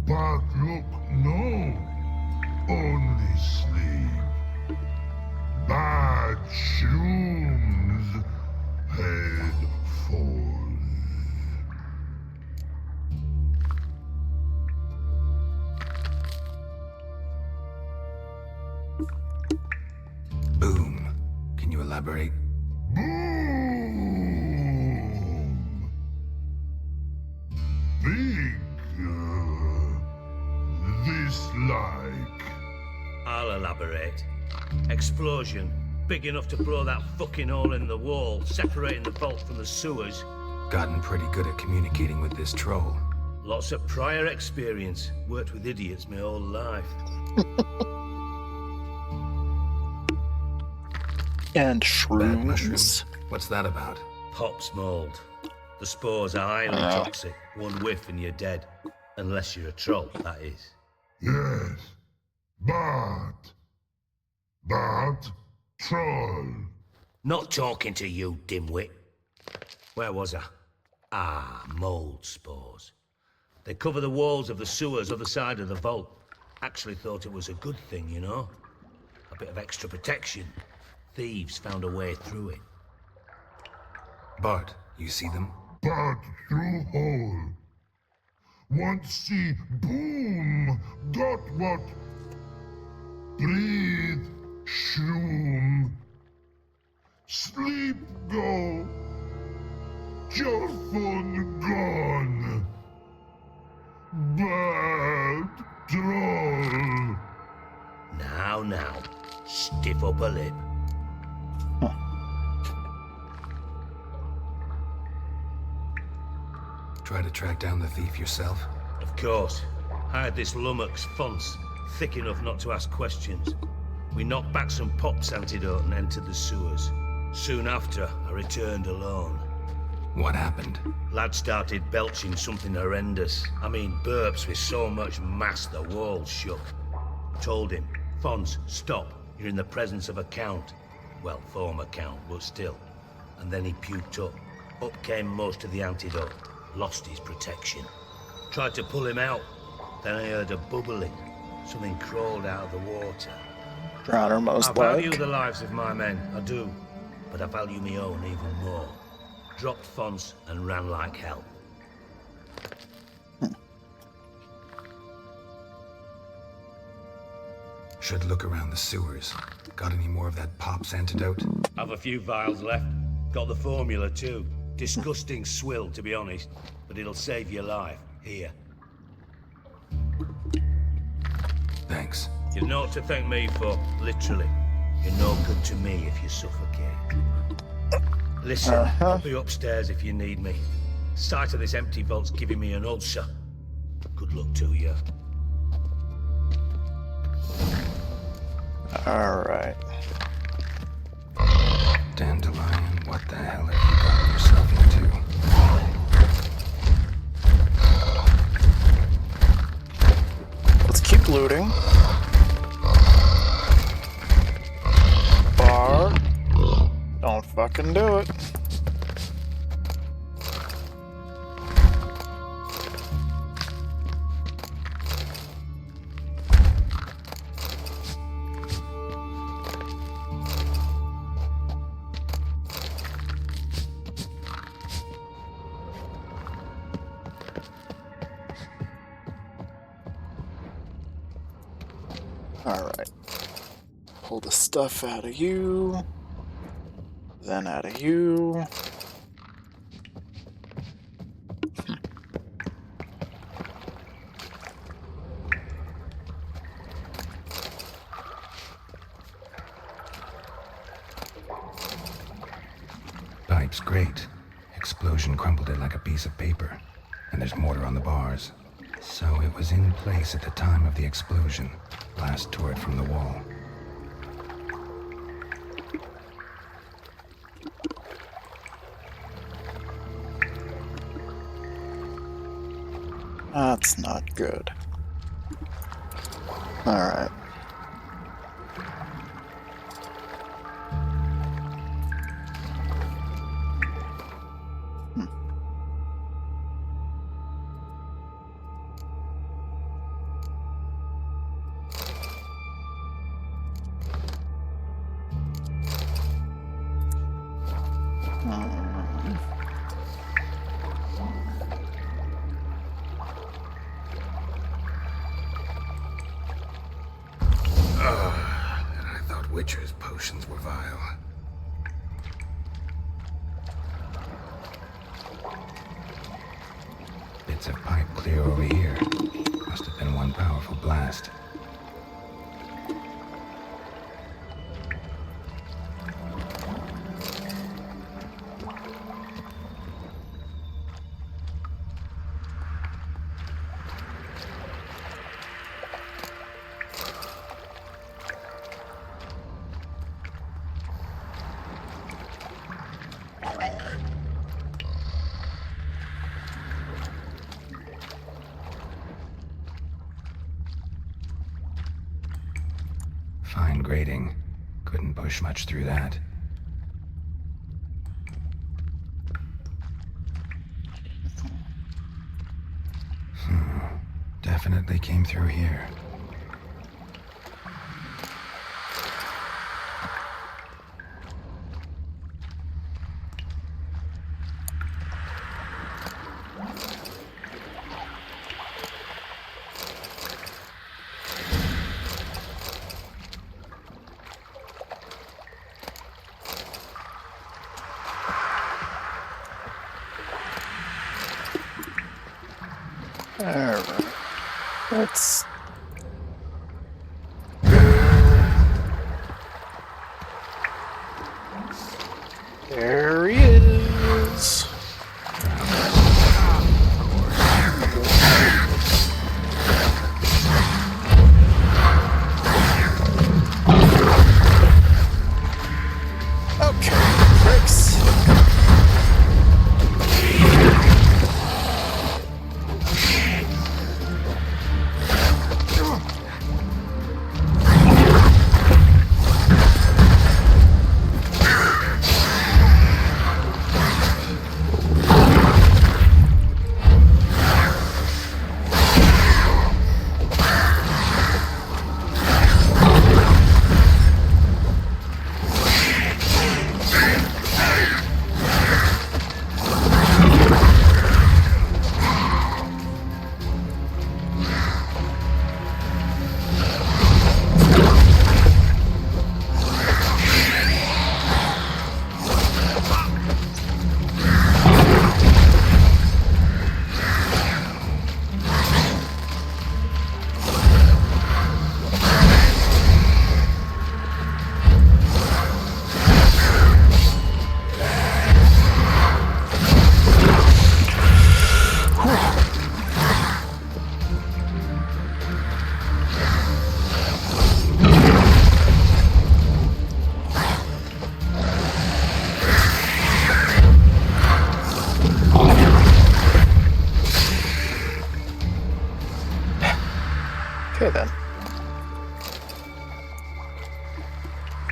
Bad look no. Only sleep. Bad shoes. Head falls. Boom. Can you elaborate? Boom. Big. Dislike. I'll elaborate. Explosion. Big enough to blow that fucking hole in the wall, separating the vault from the sewers. Gotten pretty good at communicating with this troll. Lots of prior experience. Worked with idiots my whole life. And Bad shrooms. mushrooms. What's that about? Pops mold. The spores are highly toxic. One whiff and you're dead. Unless you're a troll, that is. Yes. Bad. Bad troll. Not talking to you, dimwit. Where was I? Ah, mold spores. They cover the walls of the sewers other side of the vault. Actually thought it was a good thing, you know? A bit of extra protection. Thieves found a way through it. Bart, you see them? Bad through hole. Want see boom. Got what? Breathe. Shroom. Sleep go. Your phone gone. Bad troll. Now. Stiff upper lip. Try to track down the thief yourself? Of course. Hired this lummox, Fonce, thick enough not to ask questions. We knocked back some Pop's antidote and entered the sewers. Soon after, I returned alone. What happened? Lad started belching something horrendous. I mean, burps with so much mass the walls shook. Told him, Fonce, stop. You're in the presence of a count. Well, former count, but still. And then he puked up. Up came most of the antidote. Lost his protection. Tried to pull him out. Then I heard a bubbling. Something crawled out of the water. Drowner most I value like. the lives of my men, I do. But I value my own even more. Dropped Fonce and ran like hell. Should look around the sewers. Got any more of that Pop's antidote? Have a few vials left. Got the formula too. Disgusting swill, to be honest, but it'll save your life. Here. Thanks. You've naught to thank me for, literally. You're no good to me if you suffocate. Listen, I'll be upstairs if you need me. Sight of this empty vault's giving me an ulcer. Good luck to you. Alright. Dandelion, what the hell have you gotten yourself into? Let's keep looting. Bar. Don't fucking do it. Alright. Pull the stuff out of you. Then out of you. Pipe's great. Explosion crumpled it like a piece of paper. And there's mortar on the bars. So it was in place at the time of the explosion. Blast tore it from the wall. That's not good. Alright. I thought Witcher's potions were vile. Bits of pipe clear over here. Must have been one powerful blast. Fine grading. Couldn't push much through that. Definitely came through here. Alright. Let's... There he is. Okay, pricks.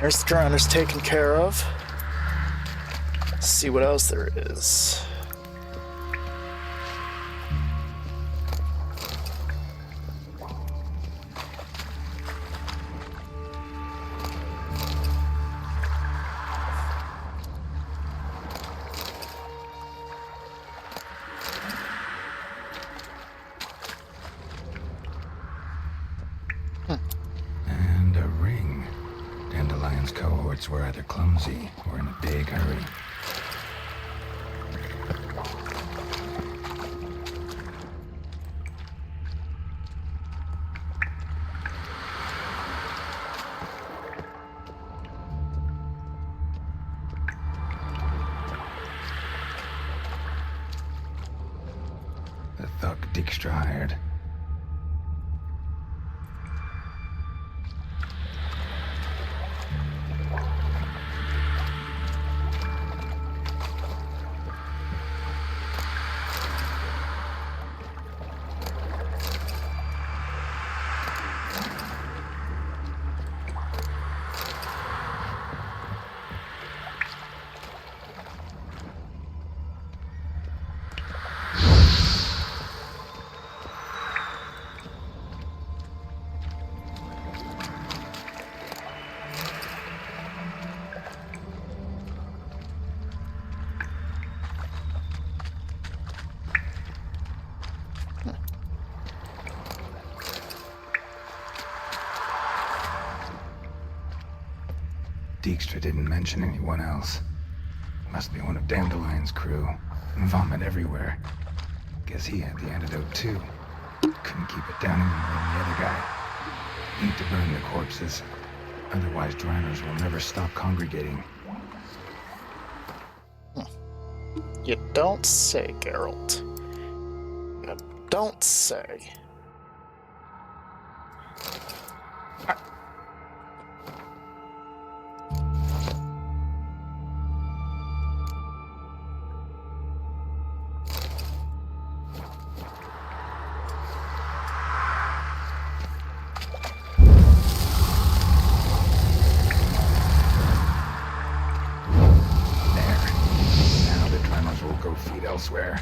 There's the drowners taken care of. Let's see what else there is. And a ring. Dandelion's cohorts were either clumsy or in a big hurry. The thug Dijkstra hired. Dijkstra didn't mention anyone else. Must be one of Dandelion's crew. Vomit everywhere. Guess he had the antidote too. Couldn't keep it down anymore than the other guy. Need to burn the corpses. Otherwise, drowners will never stop congregating. You don't say, Geralt. You don't say. Elsewhere.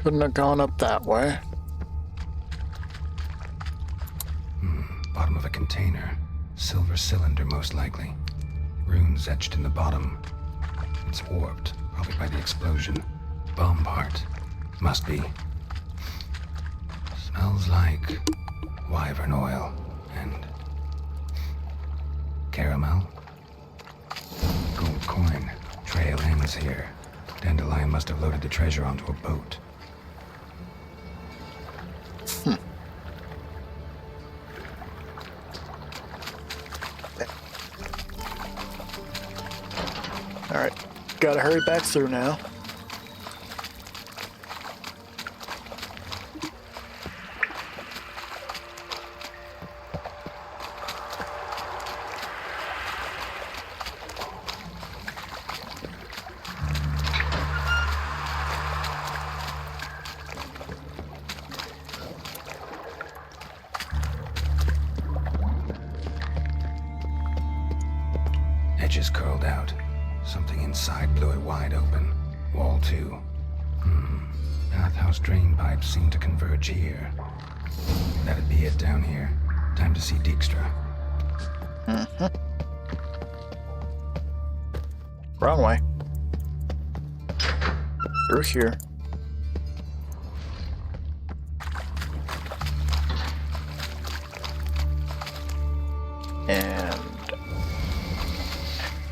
Couldn't have gone up that way. Bottom of a container. Silver cylinder, most likely. Runes etched in the bottom. It's warped, probably by the explosion. Bomb part. Must be. Smells like wyvern oil and caramel. Gold coin. Trail ends here. Dandelion must have loaded the treasure onto a boat. Alright, gotta hurry back through now. Edges curled out. Something inside blew it wide open. Wall 2. Bathhouse drain pipes seem to converge here. That'd be it down here. Time to see Dijkstra. Wrong way. Through here. And...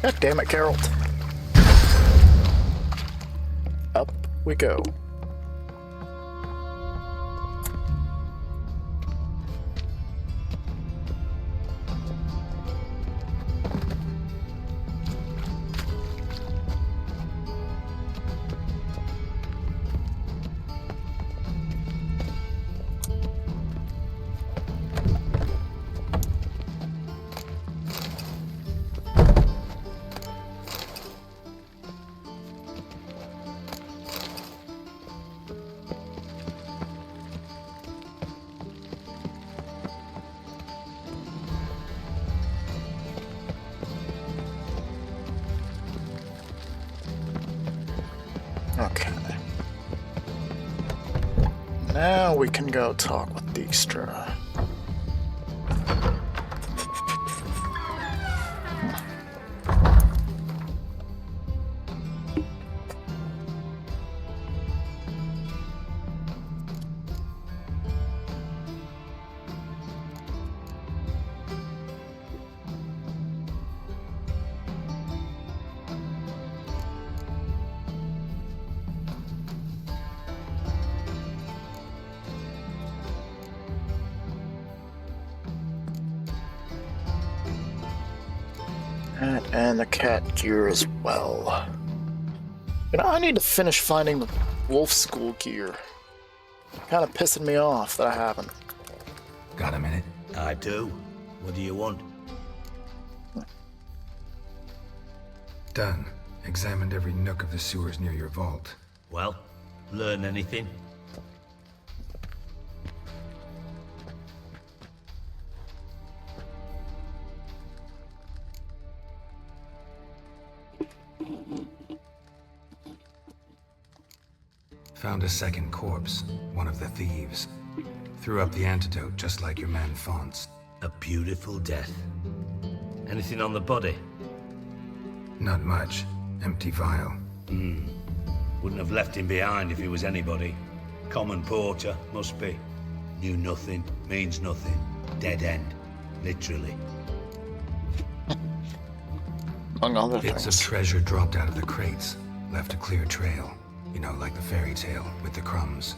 God damn it, Geralt. Up we go. Okay. Now we can go talk with Dijkstra. And the cat gear as well. You know, I need to finish finding the wolf school gear. Kind of pissing me off that I haven't. Got a minute? I do. What do you want? Done. Examined every nook of the sewers near your vault. Well, learn anything? Found a second corpse, one of the thieves. Threw up the antidote just like your man Fonts. A beautiful death. Anything on the body? Not much. Empty vial. Wouldn't have left him behind if he was anybody. Common porter, must be. Knew nothing, means nothing. Dead end. Literally. Among other Bits things. of treasure dropped out of the crates. Left a clear trail. You know, like the fairy tale with the crumbs.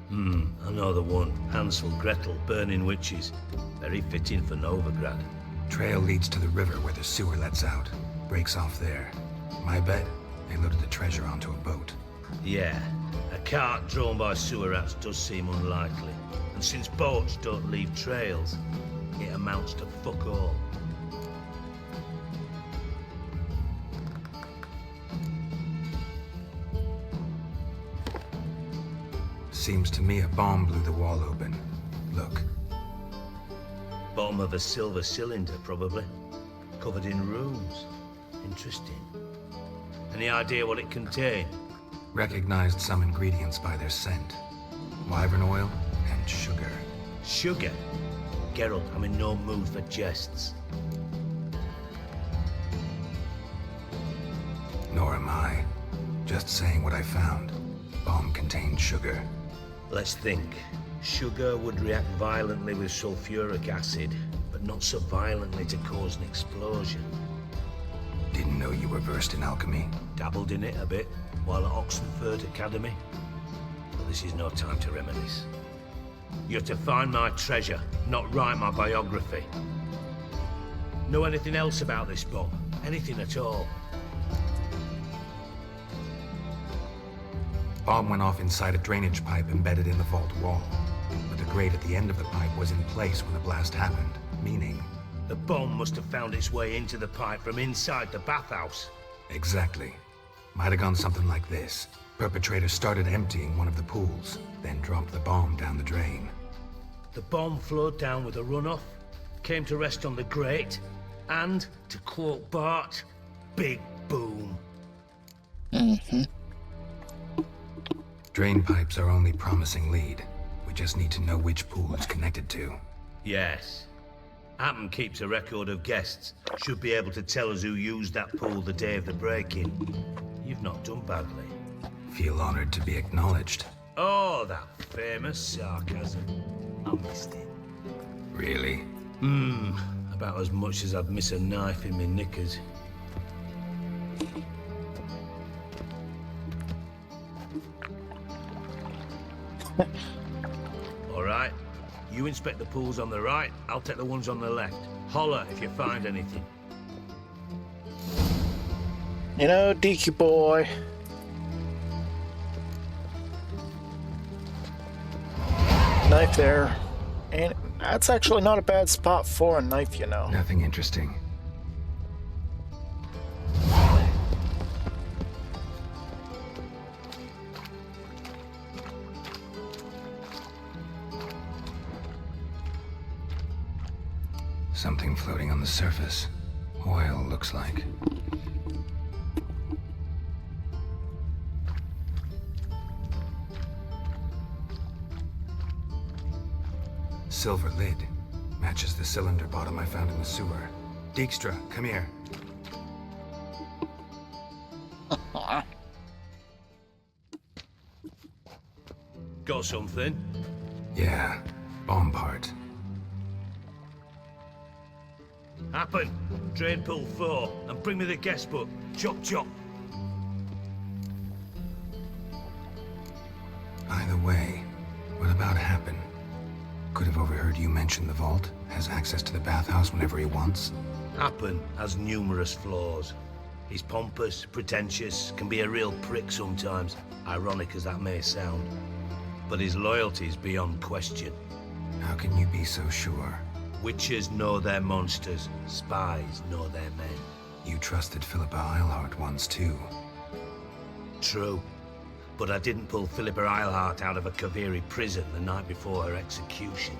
I know the one. Hansel, Gretel, burning witches. Very fitting for Novigrad. Trail leads to the river where the sewer lets out. Breaks off there. My bet, they loaded the treasure onto a boat. Yeah, a cart drawn by sewer rats does seem unlikely. And since boats don't leave trails, it amounts to fuck all. Seems to me a bomb blew the wall open. Look. Bottom of a silver cylinder, probably. Covered in runes. Interesting. Any idea what it contained? Recognized some ingredients by their scent. Wyvern oil and sugar. Sugar? Geralt, I'm in no mood for jests. Nor am I. Just saying what I found. Bomb contained sugar. Let's think. Sugar would react violently with sulfuric acid, but not so violently to cause an explosion. Didn't know you were versed in alchemy. Dabbled in it a bit, while at Oxenford Academy. But this is no time to reminisce. You're to find my treasure, not write my biography. Know anything else about this bomb? Anything at all? Bomb went off inside a drainage pipe embedded in the vault wall. But the grate at the end of the pipe was in place when the blast happened, meaning... The bomb must have found its way into the pipe from inside the bathhouse. Exactly. Might have gone something like this. Perpetrator started emptying one of the pools, then dropped the bomb down the drain. The bomb flowed down with a runoff, came to rest on the grate, and, to quote Bart, big boom. Drain pipes are only promising lead. We just need to know which pool it's connected to. Yes. Hammond keeps a record of guests. Should be able to tell us who used that pool the day of the break-in. You've not done badly. Feel honored to be acknowledged. Oh, that famous sarcasm. I missed it. Really? About as much as I'd miss a knife in my knickers. All right. You inspect the pools on the right, I'll take the ones on the left. Holler if you find anything. You know, DQ boy. Knife there. And that's actually not a bad spot for a knife, you know. Nothing interesting. Something floating on the surface. Oil, looks like. silver lid. Matches the cylinder bottom I found in the sewer. Dijkstra, come here. Got something? Yeah, bomb part. Happen. Drain pool 4, and bring me the guest book. Chop chop. Either way, what about Happen? Could have overheard you mention the vault. Has access to the bathhouse whenever he wants. Happen has numerous flaws. He's pompous, pretentious, can be a real prick sometimes, ironic as that may sound. But his loyalty's beyond question. How can you be so sure? Witches know their monsters, spies know their men. You trusted Philippa Eilhart once too. True. But I didn't pull Philippa Eilhart out of a Kaviri prison the night before her execution.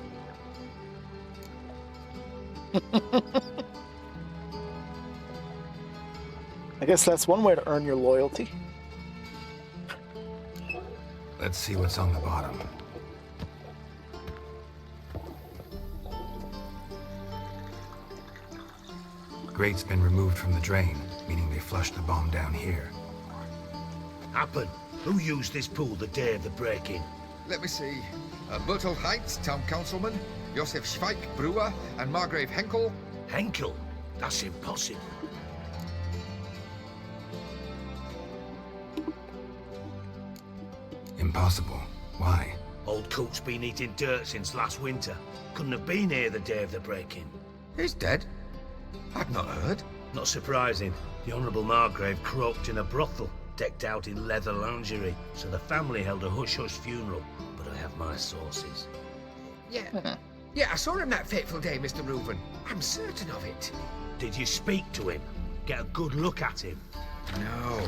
I guess that's one way to earn your loyalty. Let's see what's on the bottom. Grate's been removed from the drain, meaning they flushed the bomb down here. Happen. Who used this pool the day of the break-in? Let me see. Bertolt Heitz, town councilman, Josef Schweik, brewer, and Margrave Henkel. Henkel? That's impossible. Impossible. Why? Old Coot's been eating dirt since last winter. Couldn't have been here the day of the break-in. He's dead? I've not heard. Not surprising. The Honourable Margrave croaked in a brothel, decked out in leather lingerie, so the family held a hush-hush funeral, but I have my sources. Yeah, I saw him that fateful day, Mr. Reuven. I'm certain of it. Did you speak to him? Get a good look at him? No.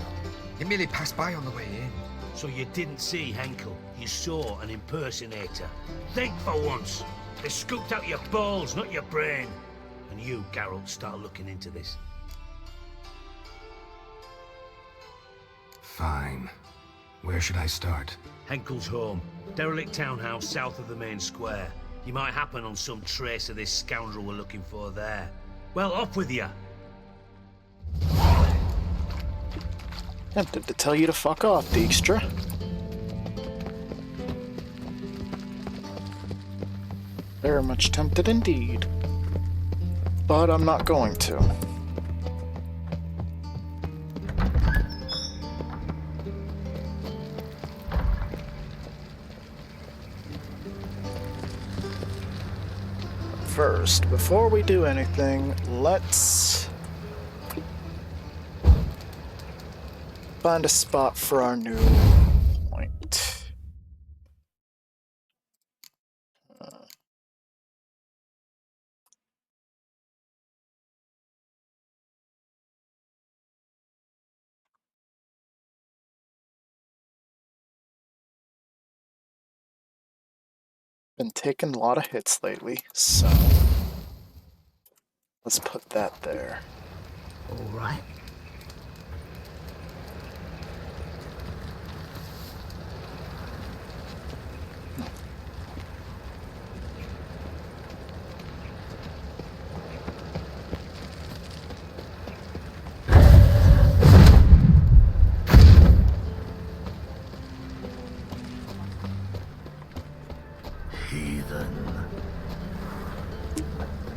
He merely passed by on the way in. So you didn't see Henkel, you saw an impersonator. Think for once. They scooped out your balls, not your brain. And you, Geralt, start looking into this. Fine. Where should I start? Henkel's home. Derelict townhouse south of the main square. You might happen on some trace of this scoundrel we're looking for there. Well, up with you. Tempted to tell you to fuck off, Dijkstra. Very much tempted indeed. But I'm not going to. First, before we do anything, let's find a spot for our new point. Been taking a lot of hits lately, so let's put that there. All right.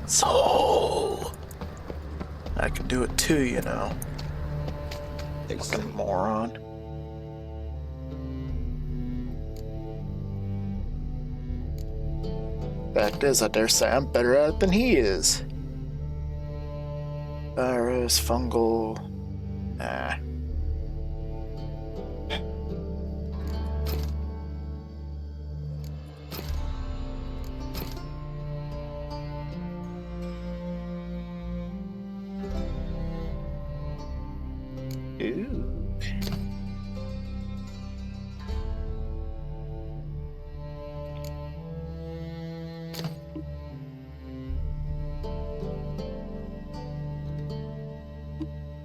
Soul. I can do it too, you know. Fucking moron. Fact is, I dare say I'm better at it than he is. Virus, fungal. Nah.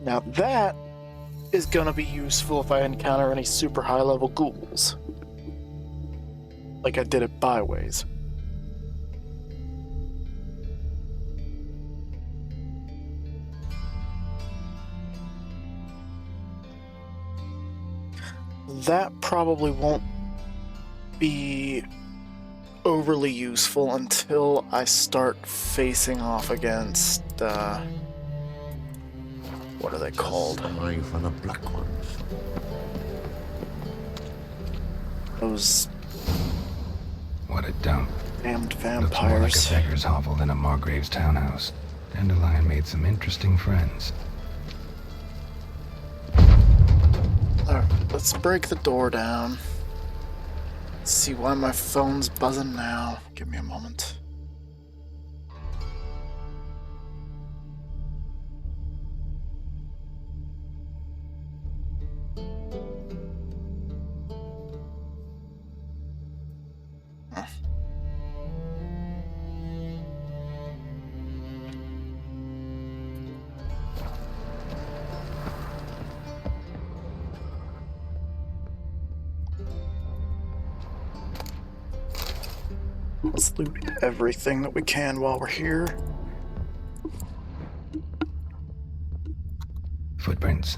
Now that is gonna be useful if I encounter any super high level ghouls. Like I did at Byways. that probably won't be overly useful until I start facing off against, what are they called? For the black ones. Those... What a dump. Damned Looks more like a vampires. beggar's hovel than a Margrave's townhouse. Dandelion made some interesting friends. Alright, let's break the door down. See why my phone's buzzing now. Give me a moment. Huh. Let's loot everything that we can while we're here. Footprints.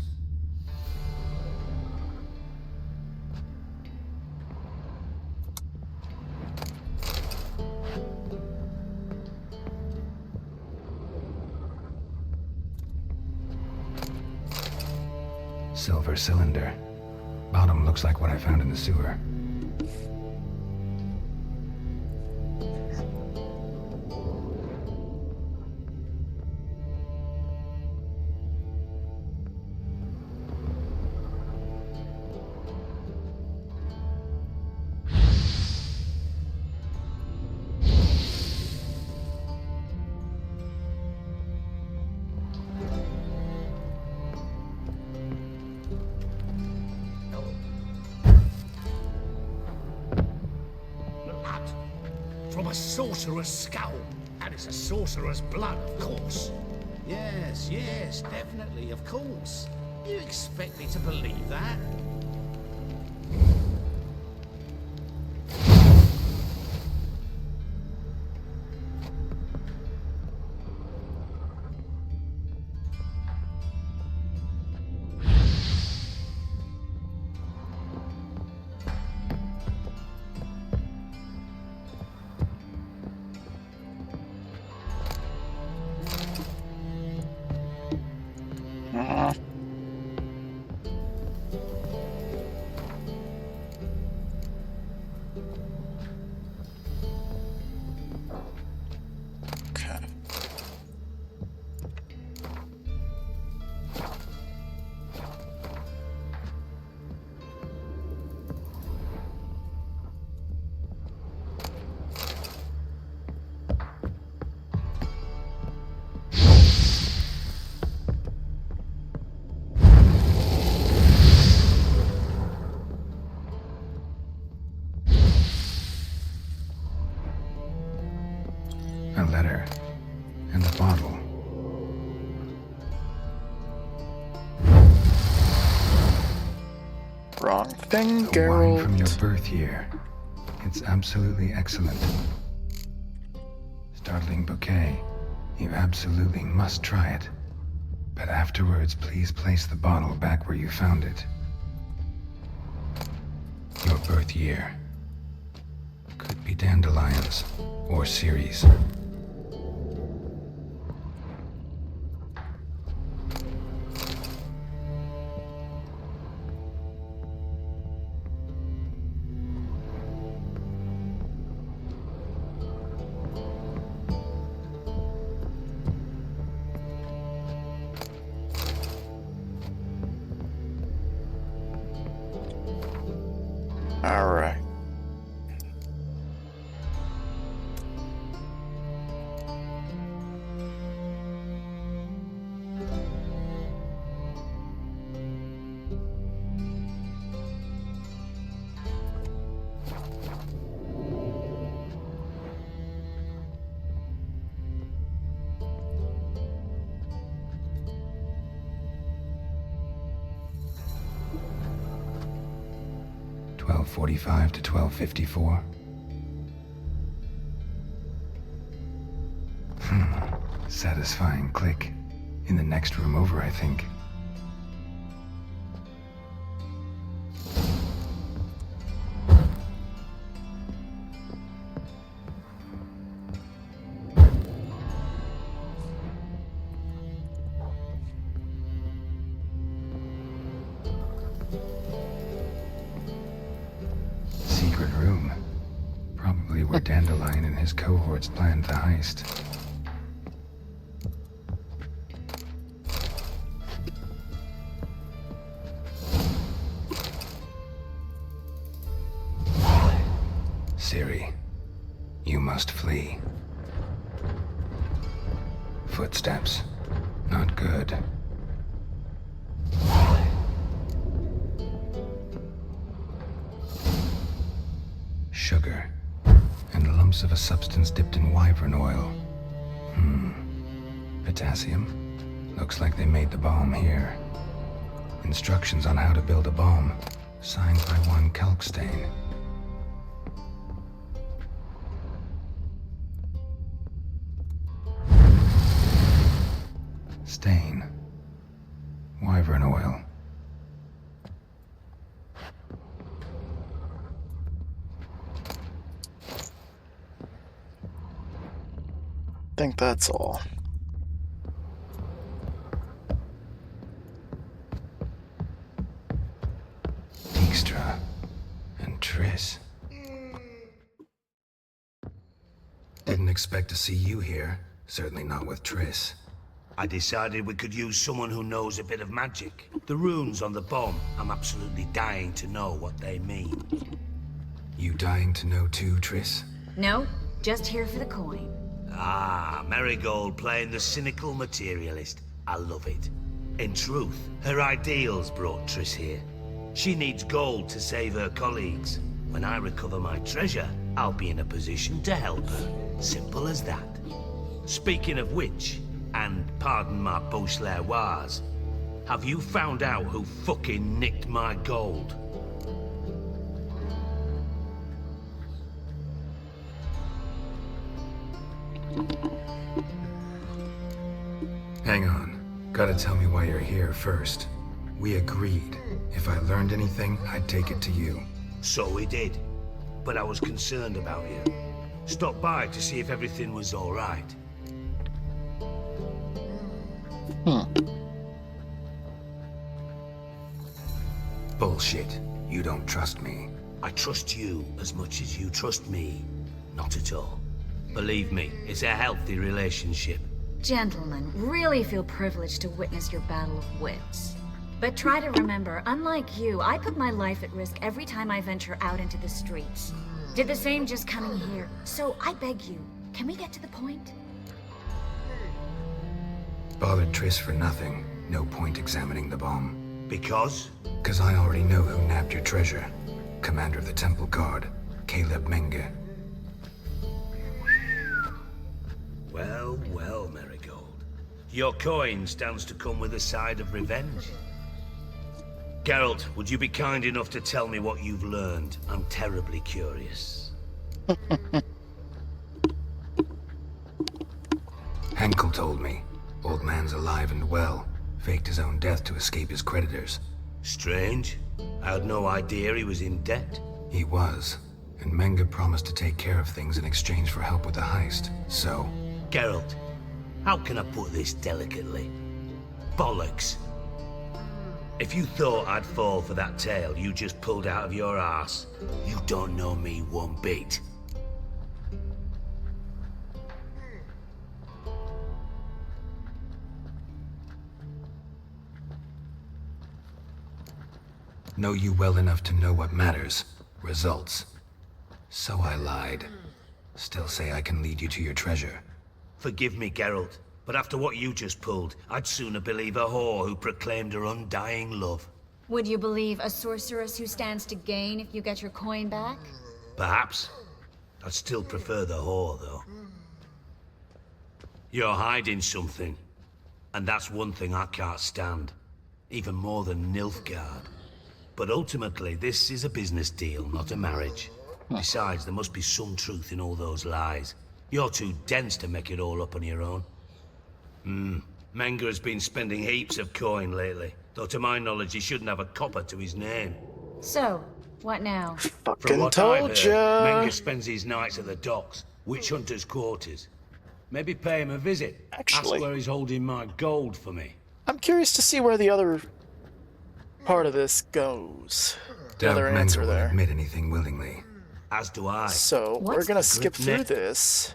Silver cylinder. Bottom looks like what I found in the sewer. From a sorcerer's skull. And it's a sorcerer's blood, of course. Yes, yes, definitely, of course. You expect me to believe that? Okay. A letter. And a bottle. Wrong thing, A Geralt. wine from your birth year. It's absolutely excellent. Startling bouquet. You absolutely must try it. But afterwards, please place the bottle back where you found it. Your birth year. Could be dandelions. Or Ceres. All right. .45 to 12:54. Satisfying click. In the next room over, I think. probably where Dandelion and his cohorts planned the heist. Ciri, you must flee. Footsteps. Not good. Sugar. And lumps of a substance dipped in wyvern oil. Potassium. Looks like they made the bomb here. Instructions on how to build a bomb. Signed by one Kalkstain. Stain. Wyvern oil. Think that's all. Dijkstra and Triss. Didn't expect to see you here. Certainly not with Triss. I decided we could use someone who knows a bit of magic. The runes on the bomb, I'm absolutely dying to know what they mean. You dying to know too, Triss? No, just here for the coin. Ah, Marigold playing the cynical materialist. I love it. In truth, her ideals brought Triss here. She needs gold to save her colleagues. When I recover my treasure, I'll be in a position to help her. Simple as that. Speaking of which, and pardon my Beauclervoise, have you found out who fucking nicked my gold? Hang on. Gotta tell me why you're here first. We agreed. If I learned anything, I'd take it to you. So we did. But I was concerned about you. Stopped by to see if everything was all right. Bullshit. You don't trust me. I trust you as much as you trust me. Not at all. Believe me, it's a healthy relationship. Gentlemen, really feel privileged to witness your battle of wits. But try to remember, unlike you, I put my life at risk every time I venture out into the streets. Did the same just coming here. So I beg you, can we get to the point? Bothered Triss for nothing. No point examining the bomb. Because? Because I already know who nabbed your treasure. Commander of the Temple Guard, Caleb Menge. Well, well, Marigold. Your coin stands to come with a side of revenge. Geralt, would you be kind enough to tell me what you've learned? I'm terribly curious. Henkel told me. Old man's alive and well. Faked his own death to escape his creditors. Strange. I had no idea he was in debt. He was. And Menge promised to take care of things in exchange for help with the heist. So... Geralt, how can I put this delicately? Bollocks. If you thought I'd fall for that tale you just pulled out of your arse, you don't know me one bit. Know you well enough to know what matters. Results. So I lied. Still say I can lead you to your treasure. Forgive me, Geralt, but after what you just pulled, I'd sooner believe a whore who proclaimed her undying love. Would you believe a sorceress who stands to gain if you get your coin back? Perhaps. I'd still prefer the whore, though. You're hiding something, and that's one thing I can't stand. Even more than Nilfgaard. But ultimately, this is a business deal, not a marriage. Besides, there must be some truth in all those lies. You're too dense to make it all up on your own. Menge has been spending heaps of coin lately, though to my knowledge he shouldn't have a copper to his name. So, what now? From what told I've heard, Menge spends his nights at the docks, witch hunters' quarters. Maybe pay him a visit. Actually, ask where he's holding my gold for me. I'm curious to see where the other part of this goes. The Doubt other Menge answer will there. admit anything willingly. As do I. So we're gonna skip through this.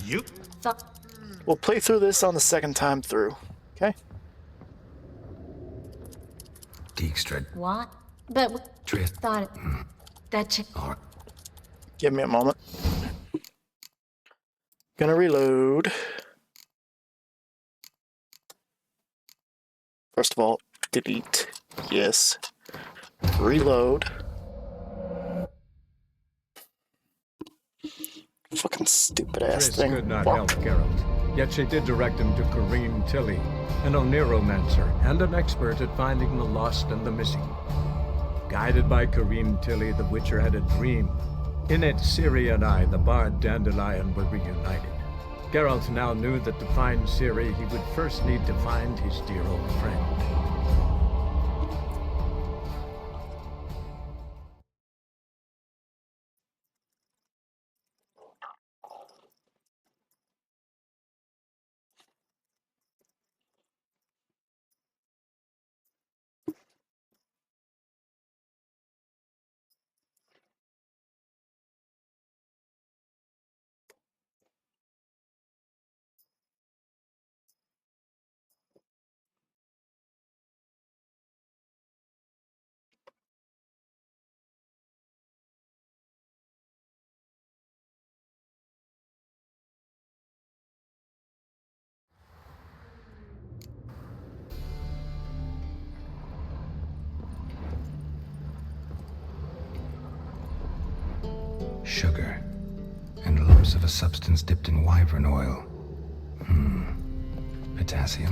You? We'll play through this on the second time through. Okay? Dijkstra. What? But Triss. thought that chick. Give me a moment. Gonna reload. First of all, delete. Yes. Reload. Fucking stupid ass Triss thing. could not Fuck. help Geralt, yet she did direct him to Corrine Tilly, an Oneromancer and an expert at finding the lost and the missing. Guided by Corrine Tilly, the Witcher had a dream. In it, Ciri and I, the bard Dandelion, were reunited. Geralt now knew that to find Ciri, he would first need to find his dear old friend. Sugar. And lumps of a substance dipped in wyvern oil. Potassium.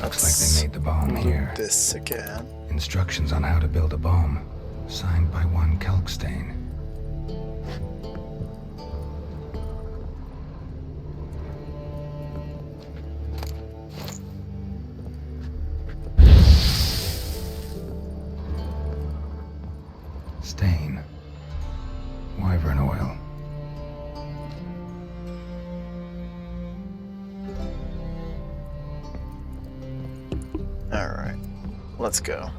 Looks like they made the bomb here. This again. Instructions on how to build a bomb. Signed by one Kalkstain. Stain. Wyvern oil. Alright. Let's go.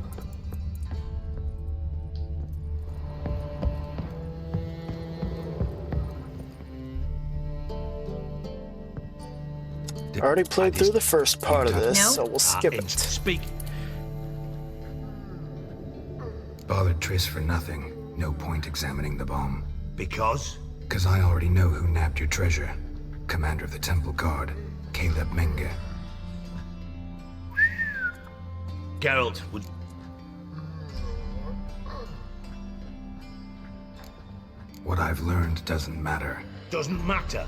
Already played through the first part of this, so we'll skip it. Speak. Bothered Triss for nothing. No point examining the bomb. Because? Because I already know who nabbed your treasure. Commander of the Temple Guard, Caleb Menge. Geralt would... What I've learned doesn't matter. Doesn't matter.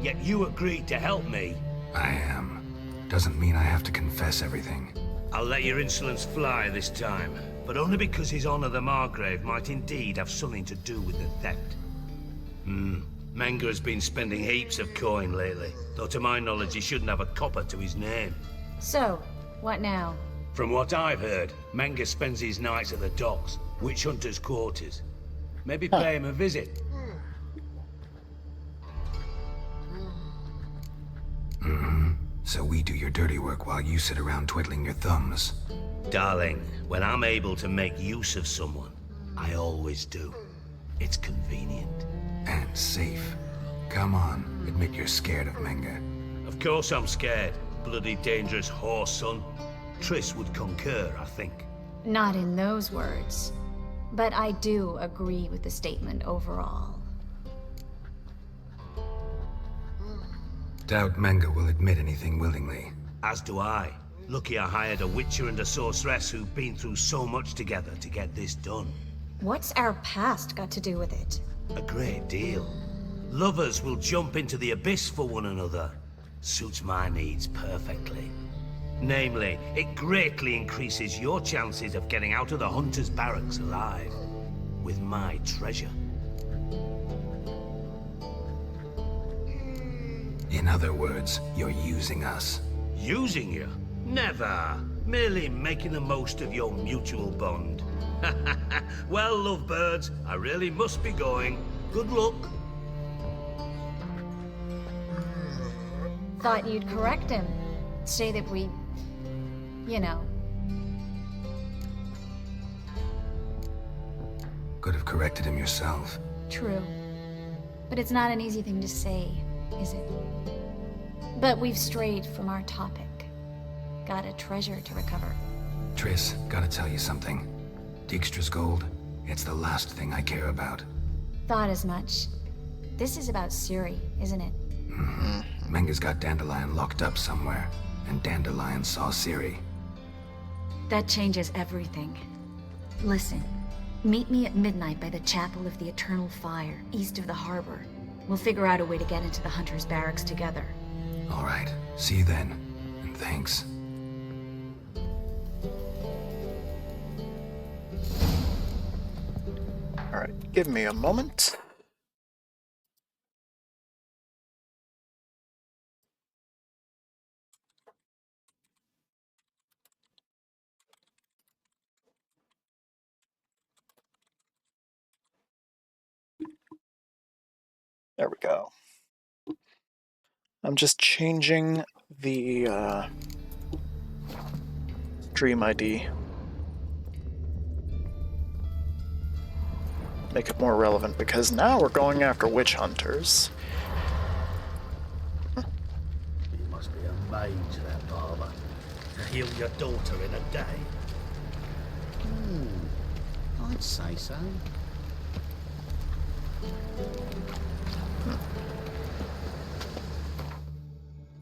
Yet you agreed to help me. I am. Doesn't mean I have to confess everything. I'll let your insolence fly this time, but only because His Honor the Margrave might indeed have something to do with the theft. Menge has been spending heaps of coin lately, though to my knowledge he shouldn't have a copper to his name. So, what now? From what I've heard, Menge spends his nights at the docks, witch hunters' quarters. Maybe pay him a visit. So we do your dirty work while you sit around twiddling your thumbs. Darling, when I'm able to make use of someone, I always do. It's convenient. And safe. Come on, admit you're scared of Menge. Of course I'm scared. Bloody dangerous horse, son. Triss would concur, I think. Not in those words. But I do agree with the statement overall. Doubt Menge will admit anything willingly. As do I. Lucky I hired a witcher and a sorceress who've been through so much together to get this done. What's our past got to do with it? A great deal. Lovers will jump into the abyss for one another. Suits my needs perfectly. Namely, it greatly increases your chances of getting out of the hunter's barracks alive. With my treasure. In other words, you're using us. Using you? Never. Merely making the most of your mutual bond. Well, lovebirds, I really must be going. Good luck. Thought you'd correct him. Say that we... you know. Could have corrected him yourself. True. But it's not an easy thing to say, is it? But we've strayed from our topic. Got a treasure to recover. Triss, gotta tell you something. Dijkstra's gold, it's the last thing I care about. Thought as much. This is about Ciri, isn't it? Mm-hmm. Menga's got Dandelion locked up somewhere, and Dandelion saw Ciri. That changes everything. Listen, meet me at midnight by the Chapel of the Eternal Fire, east of the harbor. We'll figure out a way to get into the Hunter's barracks together. All right, see you then, and thanks. All right, give me a moment. There we go. I'm just changing the stream ID. Make it more relevant, because now we're going after witch hunters. You must be a mage, that barber. To heal your daughter in a day. I'd say so.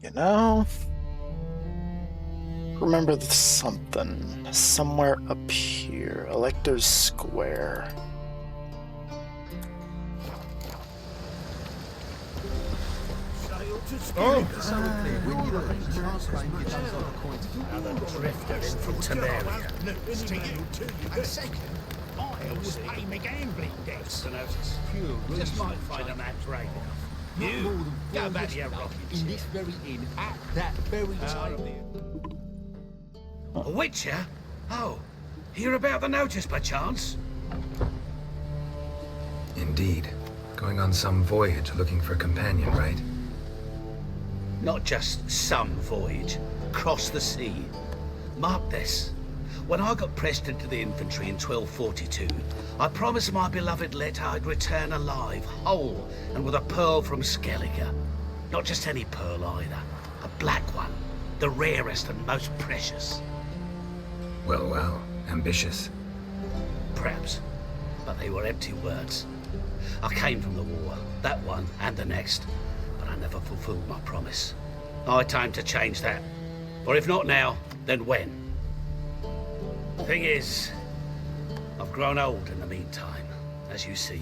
You know, remember something somewhere up here. Electo's Square. Another drifter in from Temeria. And second, I always pay me gambling debts. To notice. Just might find a man brave enough. You, go back to your rockets. In this very inn, at that very time. A witcher? Oh, hear about the notice by chance? Indeed. Going on some voyage looking for a companion, right? Not just some voyage. Across the sea. Mark this. When I got pressed into the infantry in 1242, I promised my beloved Let I'd return alive, whole, and with a pearl from Skellige. Not just any pearl either. A black one. The rarest and most precious. Well, well. Ambitious. Perhaps. But they were empty words. I came from the war. That one and the next. But I never fulfilled my promise. High time to change that. Or if not now, then when? Thing is, I've grown old in the meantime, as you see.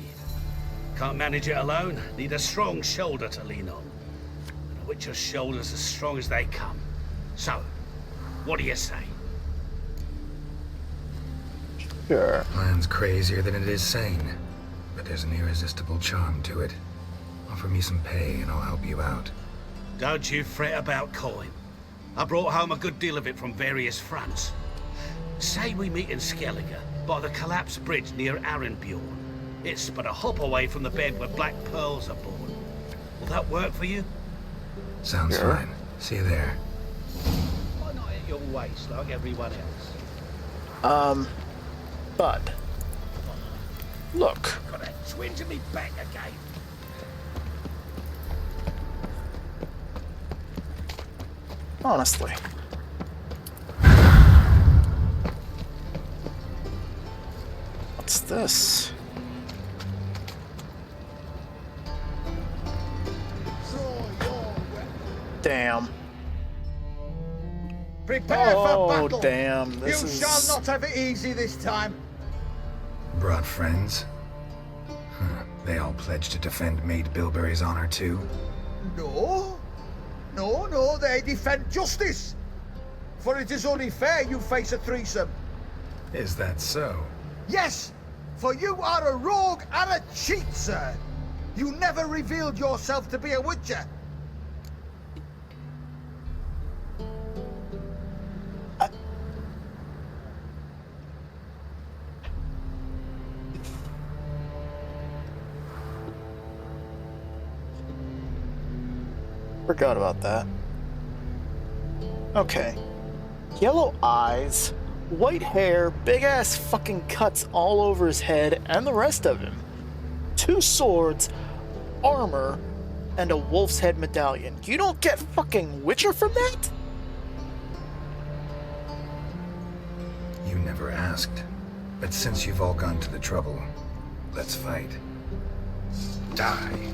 Can't manage it alone, need a strong shoulder to lean on. And a witcher's shoulder's as strong as they come. So, what do you say? Sure. Plan's crazier than it is sane, but there's an irresistible charm to it. Offer me some pay and I'll help you out. Don't you fret about coin. I brought home a good deal of it from various fronts. Say we meet in Skellige, by the collapsed bridge near Arenbjorn. It's but a hop away from the bed where black pearls are born. Will that work for you? Sounds fine. See you there. Why not at your waist like everyone else? Bud. Look. Got that twinge in me back again. Honestly. What's this? Damn. Prepare for battle. Damn. This you is... shall not have it easy this time. Brought friends? They all pledged to defend Maid Bilberry's honor too? No. No, they defend justice. For it is only fair you face a threesome. Is that so? Yes, for you are a rogue and a cheat, sir. You never revealed yourself to be a witcher. Forgot about that. Okay. Yellow eyes, White hair, big-ass fucking cuts all over his head and the rest of him. 2 swords, armor, and a wolf's head medallion. You don't get fucking Witcher from that? You never asked. But since you've all gone to the trouble, let's fight. Die.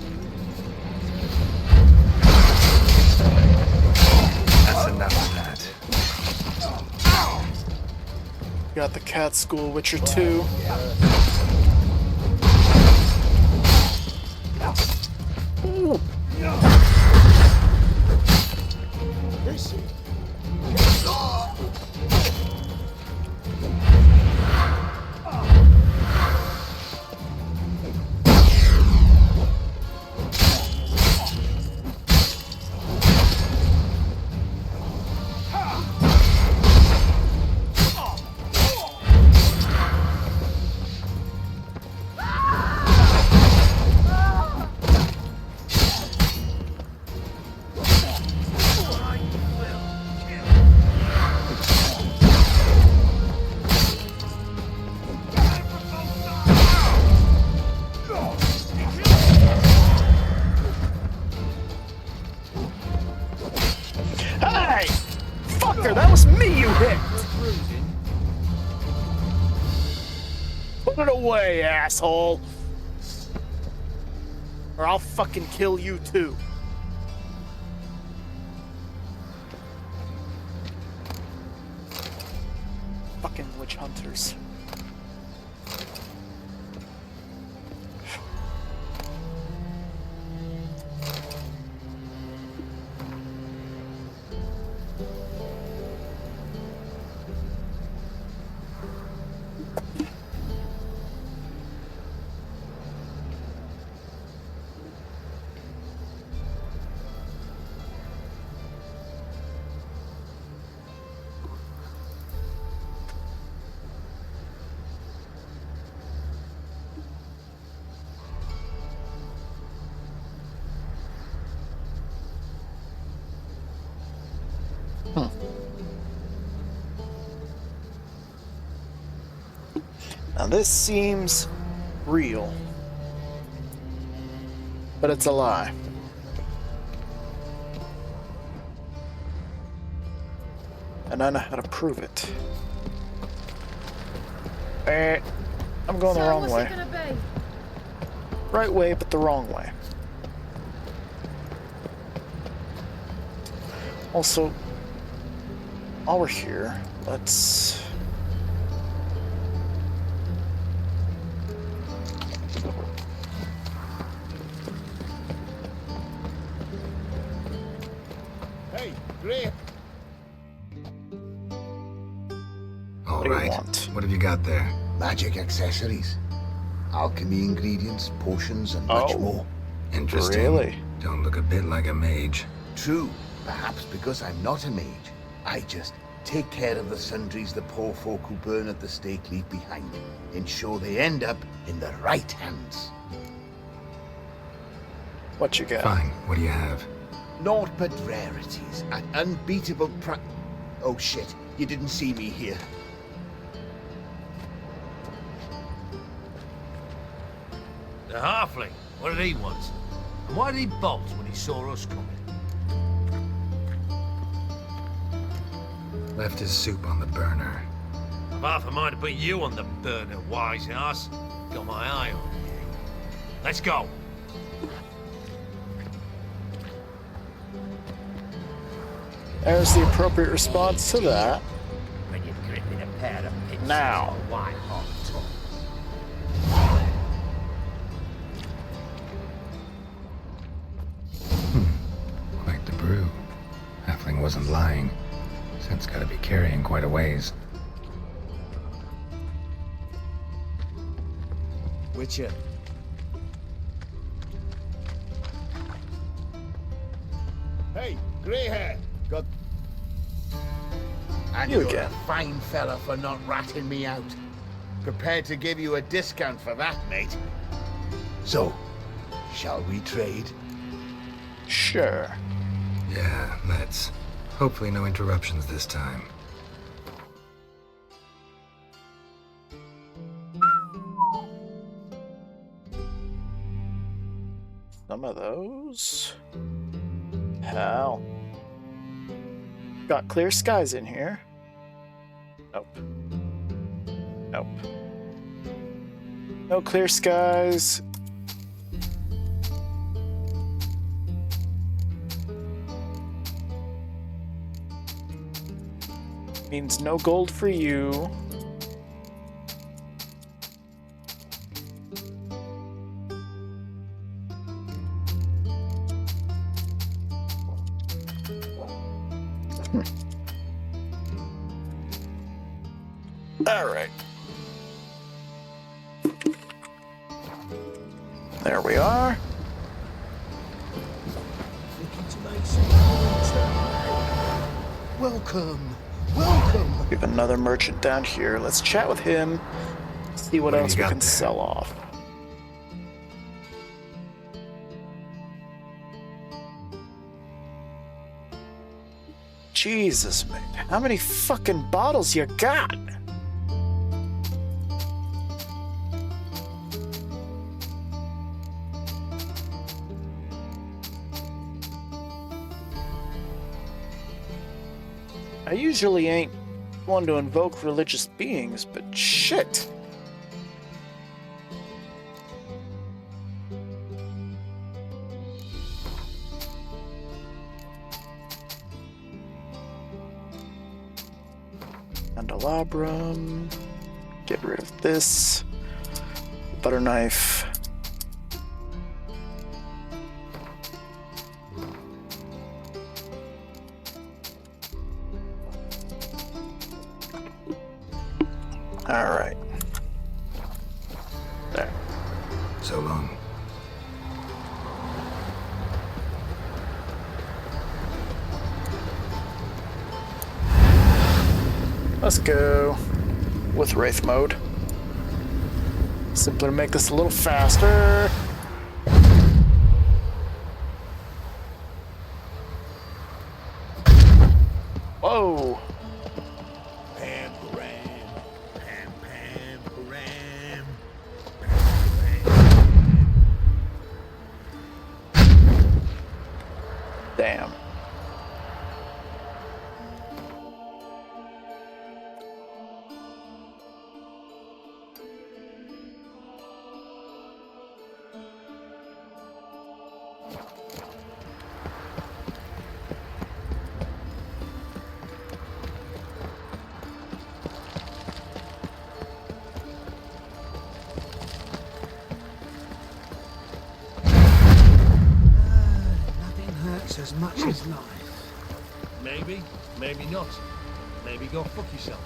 That's enough of that. Got the cat school Witcher 2. Ooh. Hey! Fucker, that was me you hit! Put it away, asshole! Or I'll fucking kill you too. Fucking witch hunters. Now this seems real, but it's a lie. And I know how to prove it. I'm going the wrong way. Right way, but the wrong way. Also, while we're here, let's... Hey, Gray. All right. What have you got there? Magic accessories, alchemy ingredients, potions, and much more. Interesting. Really? Don't look a bit like a mage. True. Perhaps because I'm not a mage. I just take care of the sundries the poor folk who burn at the stake leave behind, ensure they end up in the right hands. What you got? Fine. What do you have? Naught but rarities at unbeatable Oh shit, you didn't see me here. The halfling, what did he want? And why did he bolt when he saw us coming? Left his soup on the burner. I've half a mind to put you on the burner, wise ass. Got my eye on you. Let's go. There's the appropriate response to that. When you're gripping a pair of pincers Now. on a white hot tongue. Quite the brew. Halfling wasn't lying. Scent's gotta be carrying quite a ways. Witcher. Hey, grey hair. Got... And You you're again. a fine fella for not ratting me out. Prepared to give you a discount for that, mate. So, shall we trade? Sure. Yeah, let's. Hopefully no interruptions this time. goes. Hell. Got clear skies in here. Nope. Nope. No clear skies. Means no gold for you. All right. There we are. Welcome. Welcome. We have another merchant down here. Let's chat with him. See what else we can sell off. Jesus, man. How many fucking bottles you got? I usually ain't one to invoke religious beings, but shit. Candelabrum. Get rid of this. Butter knife. All right. There. So long. Let's go with Wraith mode. Simply to make this a little faster. Whoa. Damn. Nothing hurts as much as life. Maybe, maybe not. Maybe go fuck yourself.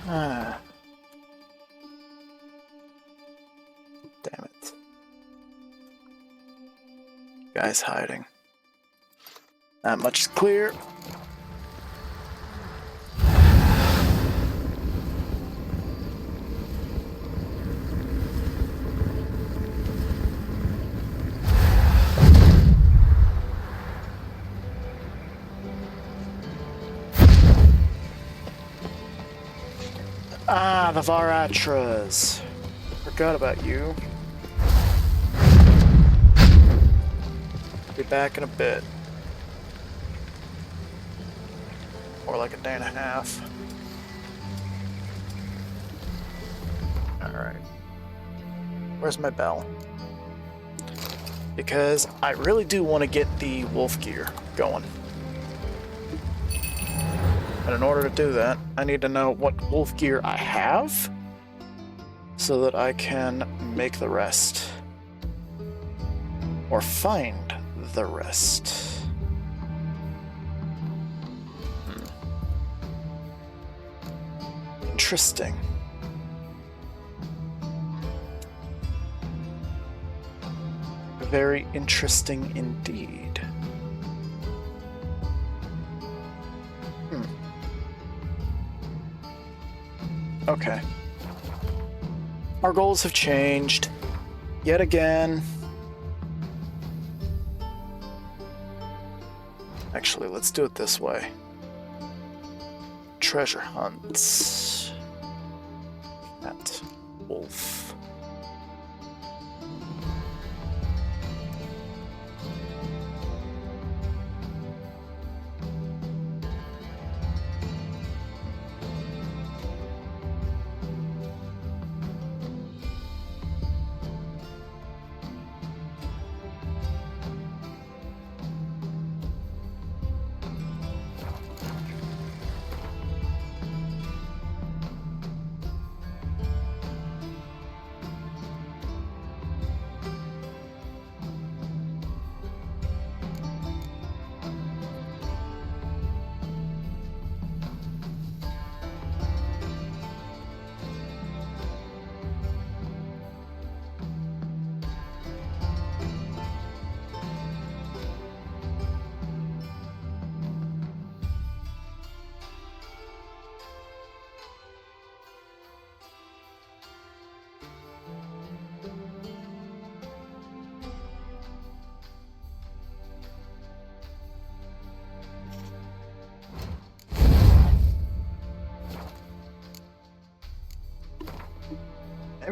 Ah. Damn it. Guy's hiding. Not much is clear. Ah, the Varatras. Forgot about you. Be back in a bit. Or like a day and a half. Alright. Where's my bell? Because I really do want to get the wolf gear going. And in order to do that, I need to know what wolf gear I have so that I can make the rest. Or find the rest. Interesting. Very interesting indeed. Okay. Our goals have changed. Yet again. Actually, let's do it this way. Treasure hunts. Cat. Wolf.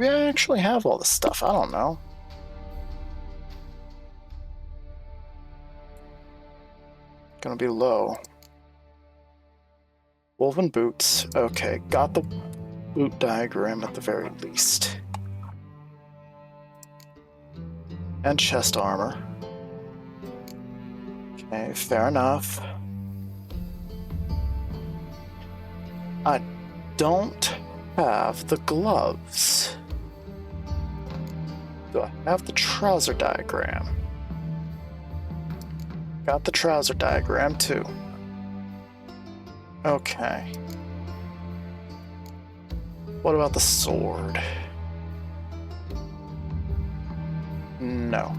Maybe I actually have all this stuff. I don't know. Gonna be low. Woven boots. Okay, got the boot diagram at the very least. And chest armor. Okay, fair enough. I don't have the gloves. Do I have the trouser diagram? Got the trouser diagram too. Okay. What about the sword? No.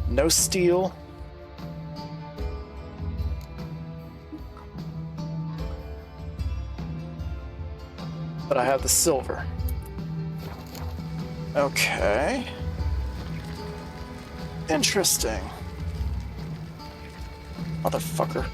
No steel. But I have the silver. Okay. Interesting. Motherfucker.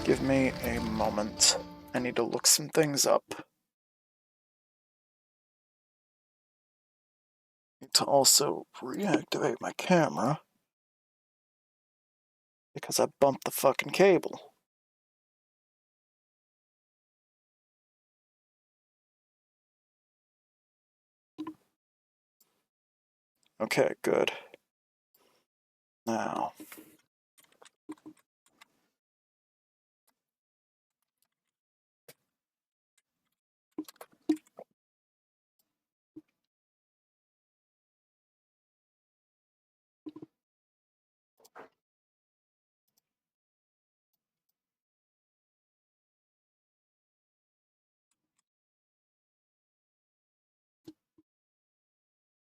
Give me a moment. I need to look some things up. Need to also reactivate my camera because I bumped the fucking cable. Okay, good. Now.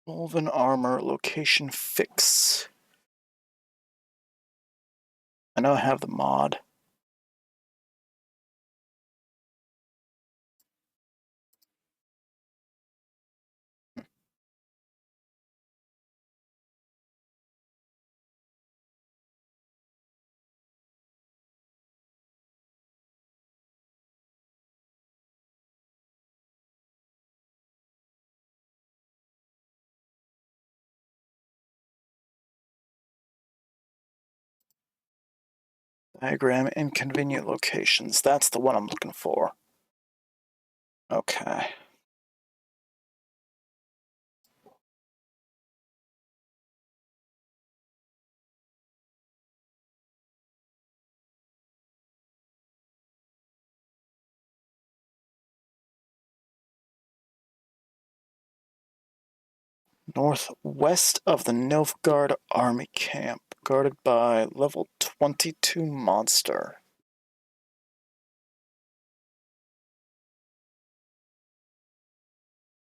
Woven armor location fix. I know I have the mod. Diagram inconvenient locations. That's the one I'm looking for. Okay. Northwest of the Nilfgaard army camp, guarded by level 22 monster.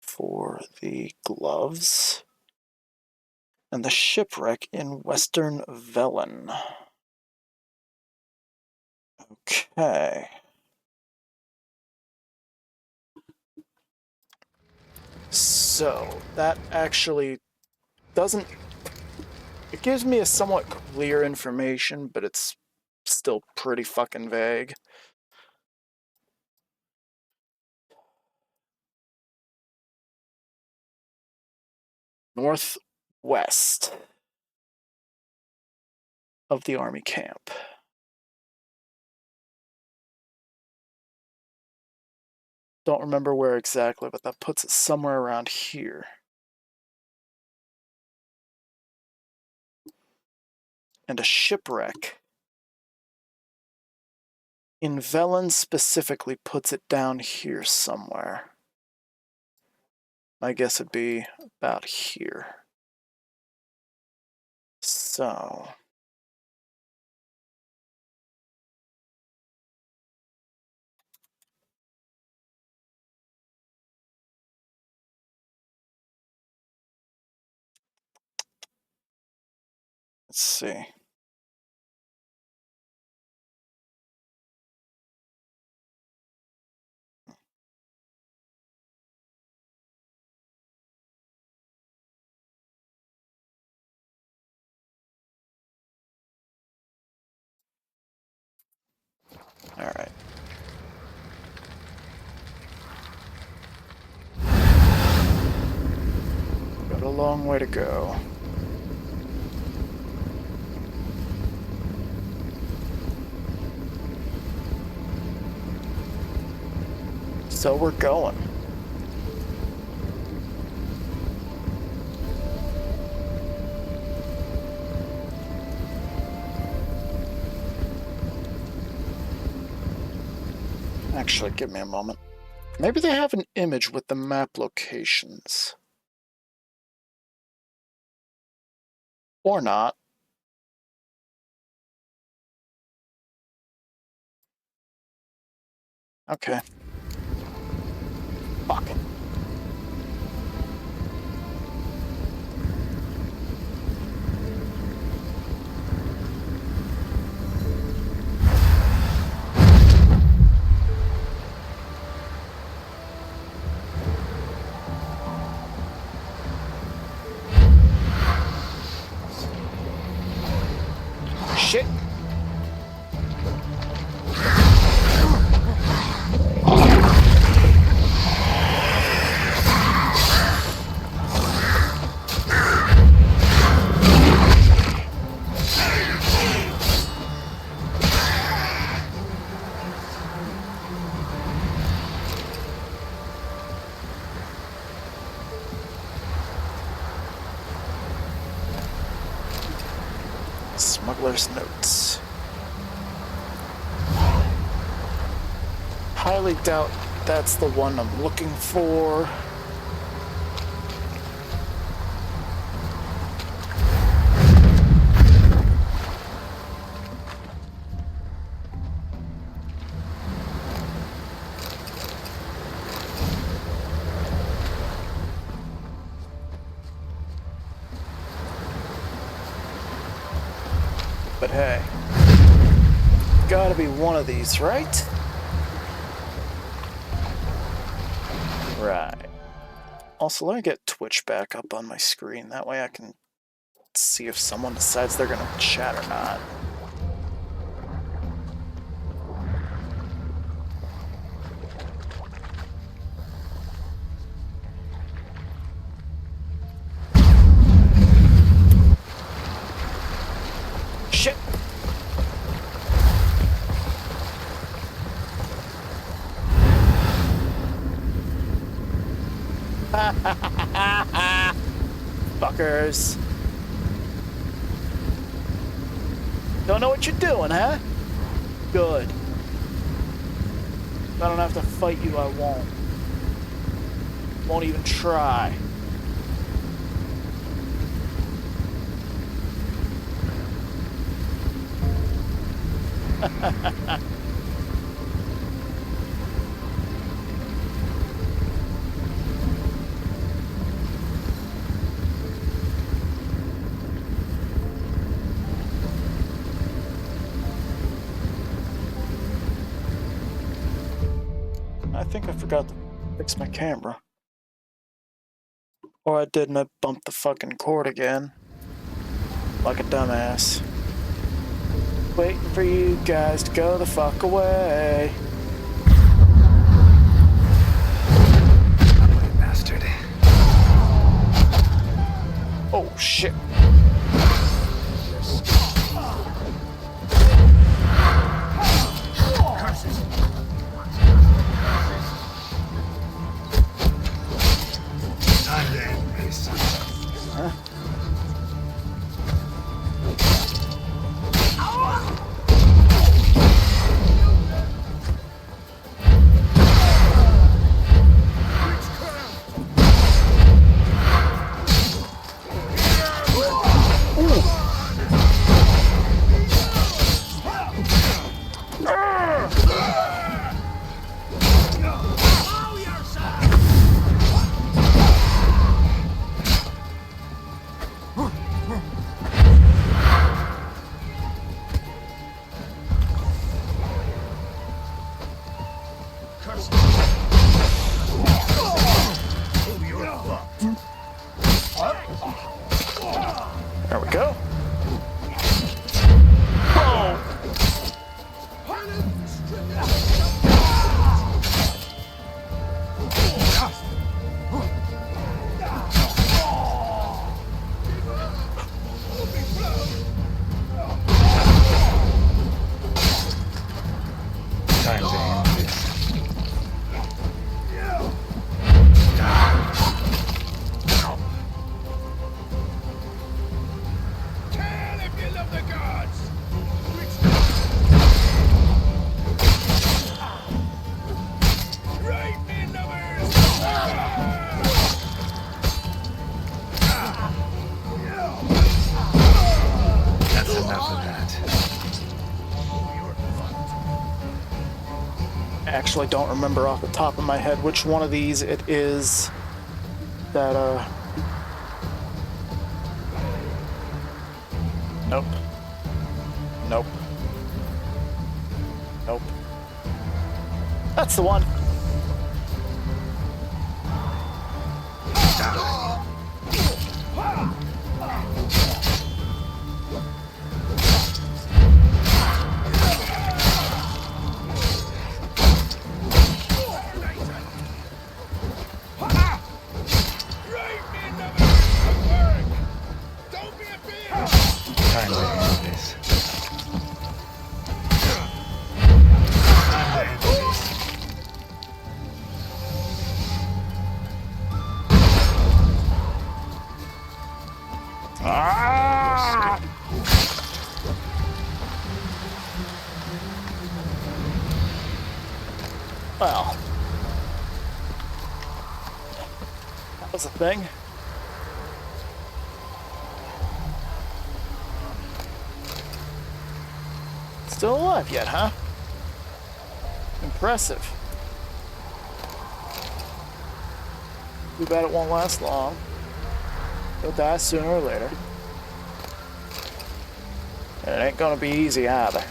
For the gloves. And the shipwreck in Western Velen. Okay. So, that actually doesn't... It gives me a somewhat clear information, but it's still pretty fucking vague. Northwest of the army camp. Don't remember where exactly, but that puts it somewhere around here. And a shipwreck in Velen specifically puts it down here somewhere. My guess would be about here. So... let's see. long way to go. So we're going. Actually, give me a moment. Maybe they have an image with the map locations. Or not. Okay. Fuck. Shit. Smuggler's notes. Highly doubt that's the one I'm looking for. But hey, gotta be one of these, right? Right. Also, let me get Twitch back up on my screen. That way I can see if someone decides they're gonna chat or not. Shit! Fuckers. Don't know what you're doing, huh? Good. If I don't have to fight you, I won't. Won't even try. I think I forgot to fix my camera. Or I did and I bumped the fucking cord again. Like a dumbass. Waiting for you guys to go the fuck away. Bastard. Oh shit. Huh? There we go. Whoa. actually don't remember off the top of my head which one of these it is that, Nope. Nope. Nope. That's the one! Time to end this. Ah! Well, that was a thing. Still alive yet, huh? Impressive. Too bad it won't last long. He'll die sooner or later. And it ain't gonna be easy either.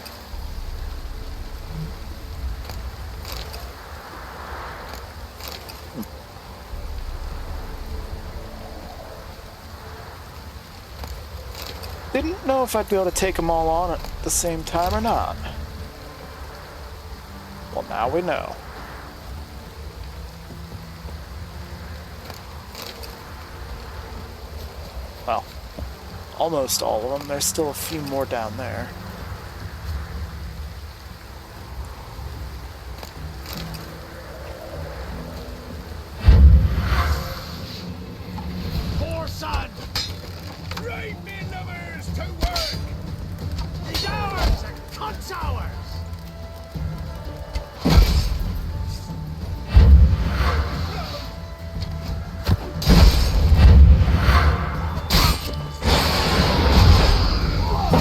Didn't know if I'd be able to take them all on at the same time or not. Well, now we know. Well, almost all of them. There's still a few more down there. Poor son! Right men lovers to work! These hours are cunt's hours!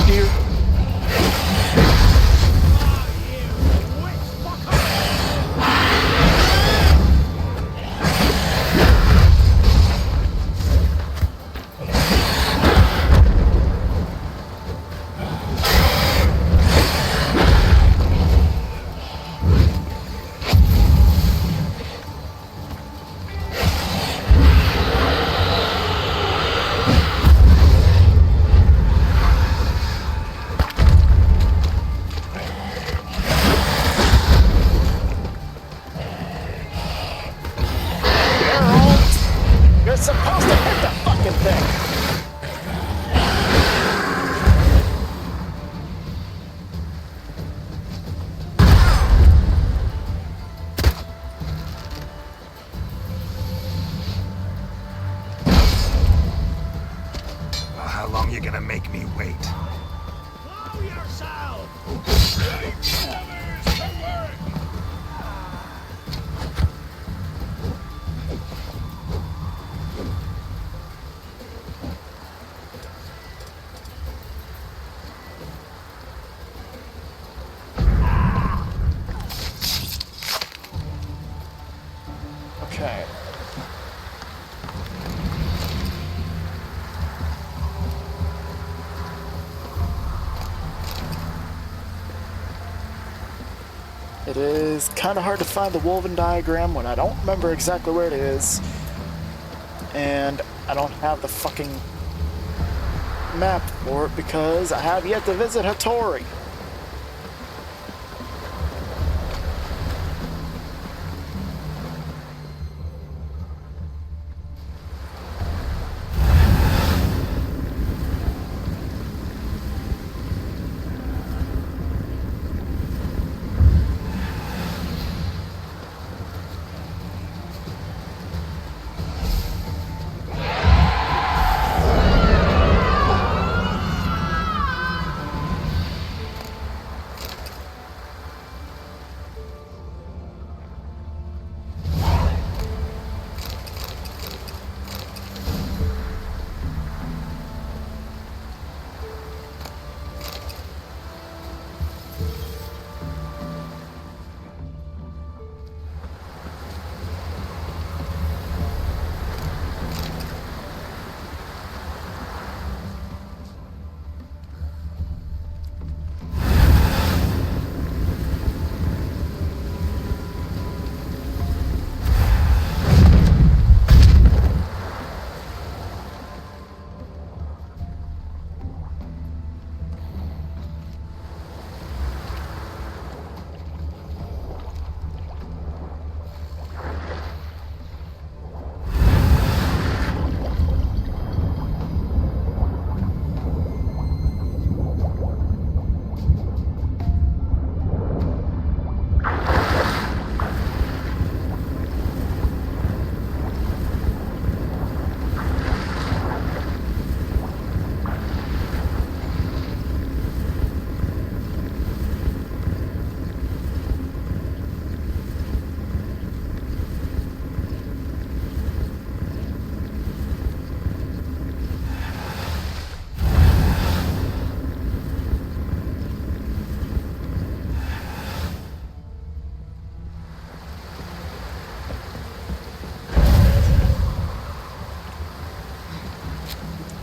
Dear. You're supposed to hit the fucking thing! Well, how long you gonna make me wait? Blow yourself! Right men lovers to work! Okay. It is kind of hard to find the woven diagram when I don't remember exactly where it is. And I don't have the fucking map for it because I have yet to visit Hattori.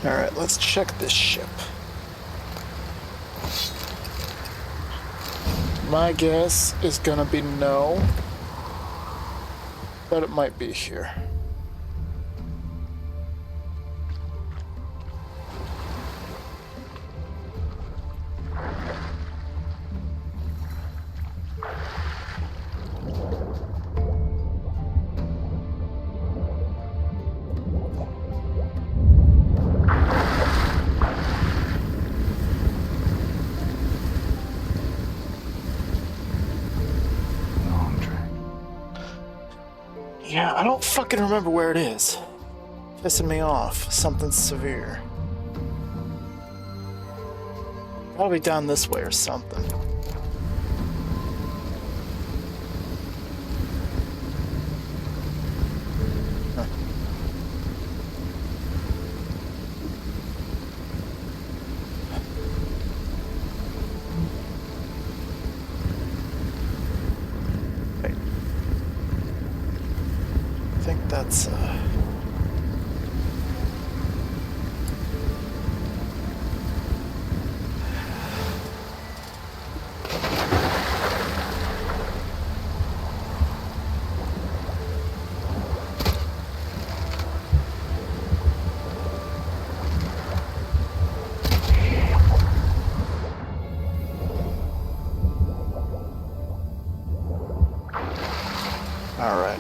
Alright, let's check this ship. My guess is gonna be no, but it might be here. Yeah, I don't fucking remember where it is. Pissing me off. Something severe. Gotta be down this way or something. Huh. Wait. I think that's, Alright.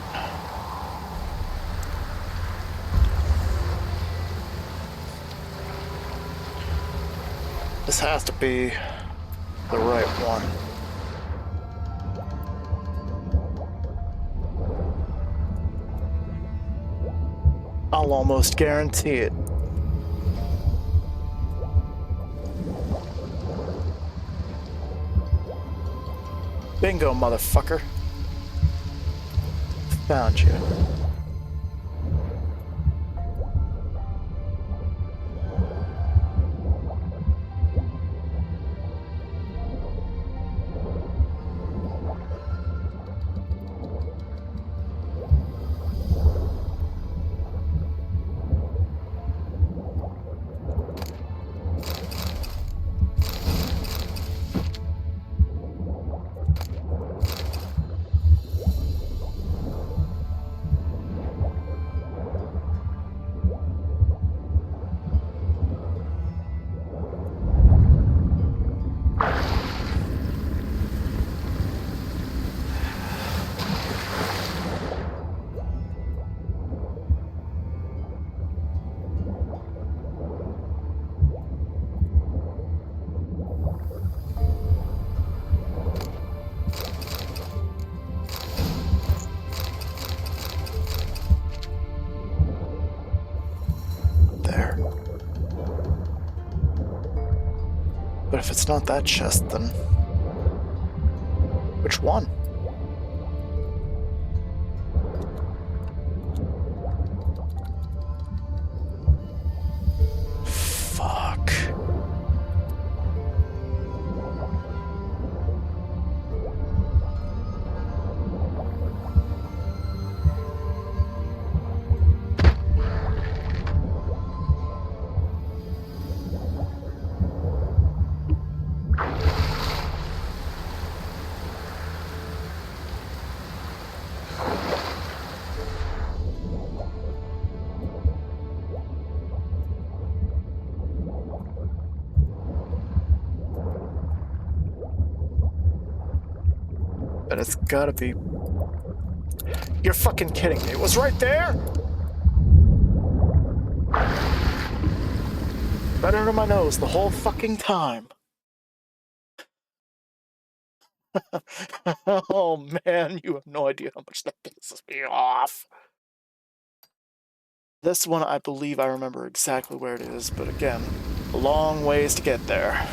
This has to be the right one. I'll almost guarantee it. Bingo, motherfucker. Found you. But if it's not that chest, then which one? Fuck. But it's gotta be... You're fucking kidding me. It was right there? Right under my nose the whole fucking time. Oh man, you have no idea how much that pisses me off. This one, I believe I remember exactly where it is, but again, a long ways to get there.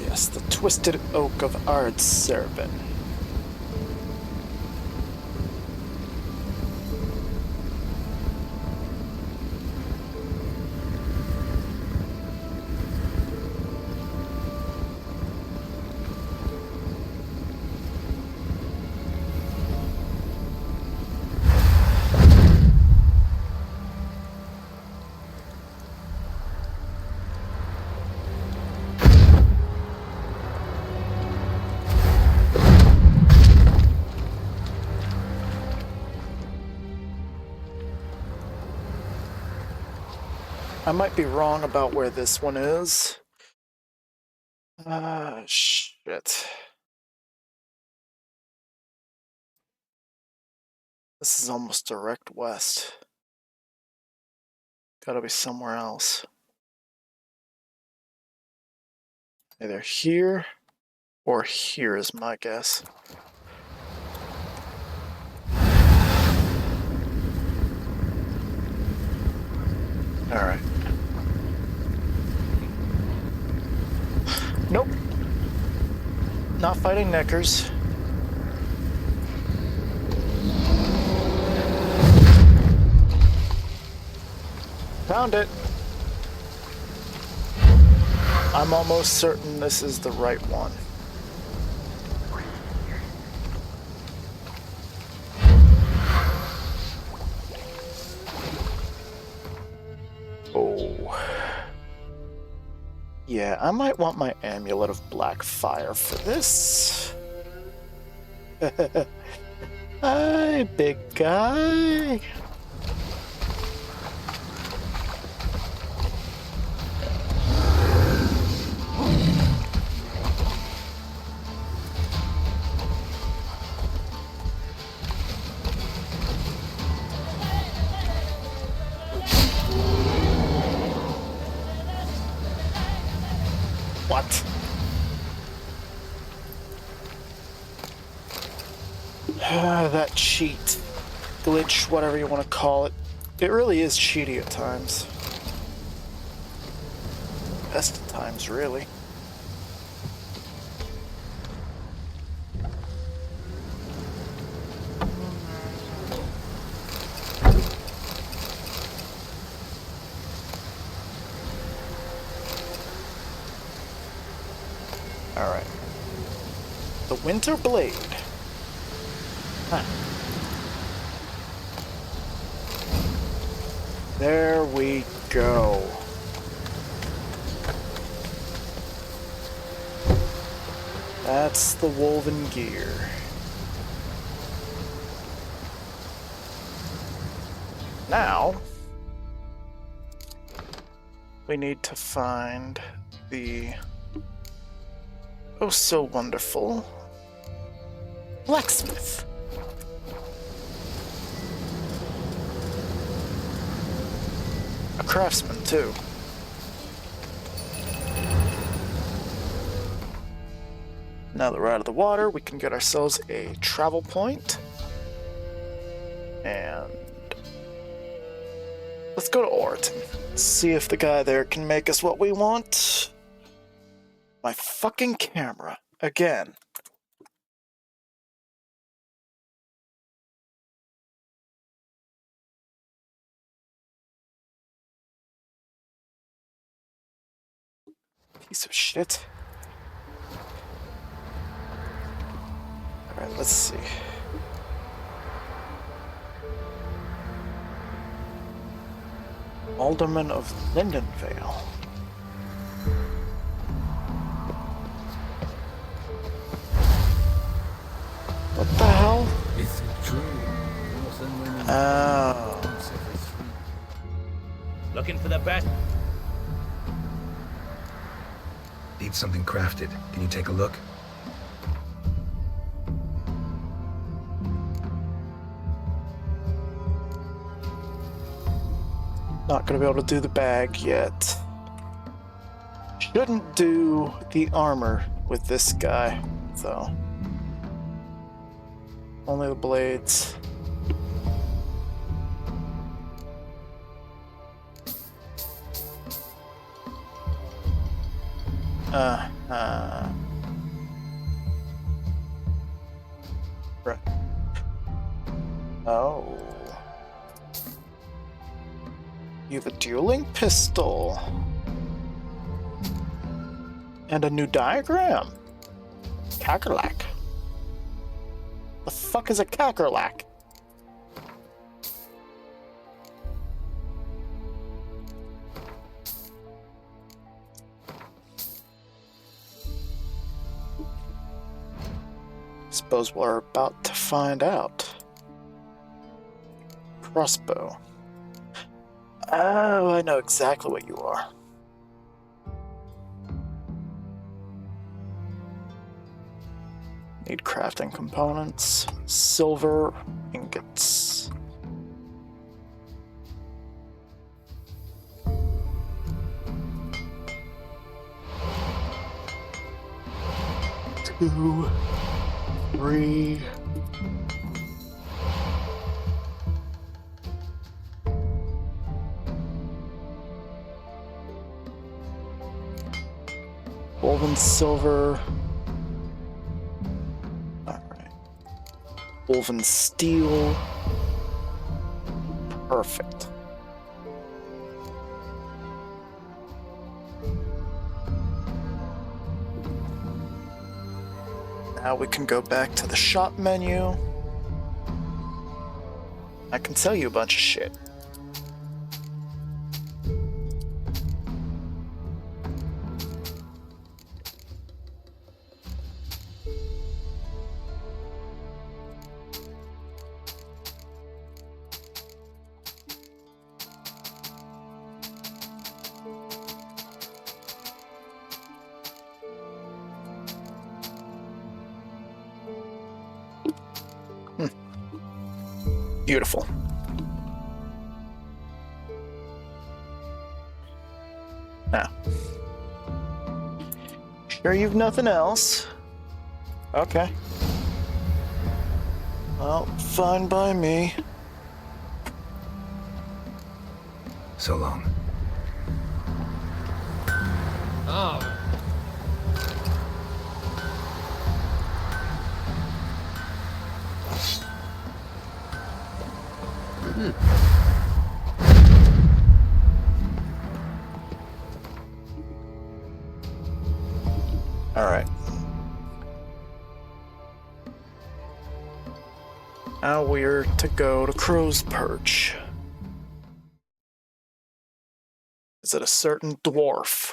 Yes, the Twisted Oak of Ardservin. I might be wrong about where this one is. Shit. This is almost direct west. Gotta be somewhere else. Either here or here is my guess. Alright. Nope. Not fighting Neckers. Found it. I'm almost certain this is the right one. Oh. Yeah, I might want my amulet of black fire for this. Hi, big guy. What? That cheat, glitch, whatever you want to call it. It really is cheaty at times. Best of times, really. Alright. The Winter Blade. Huh. There we go. That's the woven gear. Now, we need to find the oh so wonderful blacksmith. A craftsman, too. Now that we're out of the water, we can get ourselves a travel point. And let's go to Orton. See if the guy there can make us what we want. My fucking camera. Again. Piece of shit. Alright, let's see. Alderman of Lindenvale. What the hell? It's a tree. Oh. Looking for the best. Need something crafted. Can you take a look? Not gonna be able to do the bag yet. Shouldn't do the armor with this guy, though. Only the blades. Right. Oh. You have a dueling pistol. And a new diagram. Kakerlak. The fuck is a Kakerlak? Suppose we're about to find out. Crossbow. Oh, I know exactly what you are. Need crafting components, silver ingots. Two, three. Woven silver. Alright. Woven steel. Perfect. Now we can go back to the shop menu. I can sell you a bunch of shit. Beautiful. Now, sure you've nothing else? Okay. Well, fine by me. So long. Oh. All right. Now we're to go to Crow's Perch. Is it a certain dwarf?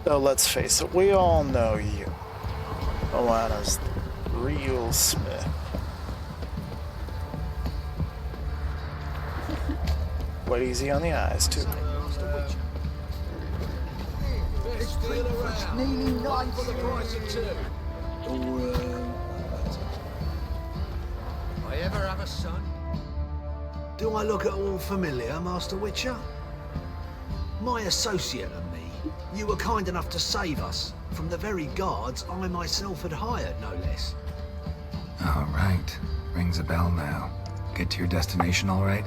So let's face it, we all know you. Alana's the real smith. Quite easy on the eyes, too. Nearly 9 for the price of 2. I ever have a son? Do I look at all familiar, Master Witcher? My associate and me, you were kind enough to save us from the very guards I myself had hired, no less. All right. Rings a bell now. Get to your destination all right?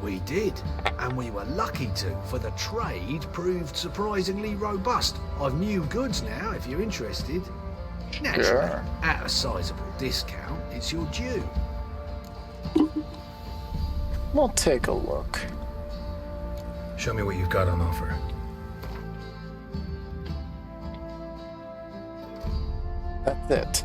We did, and we were lucky to, for the trade proved surprisingly robust. I've new goods now, if you're interested. Naturally, Sure. at a sizable discount, it's your due. We'll take a look. Show me what you've got on offer. That's it.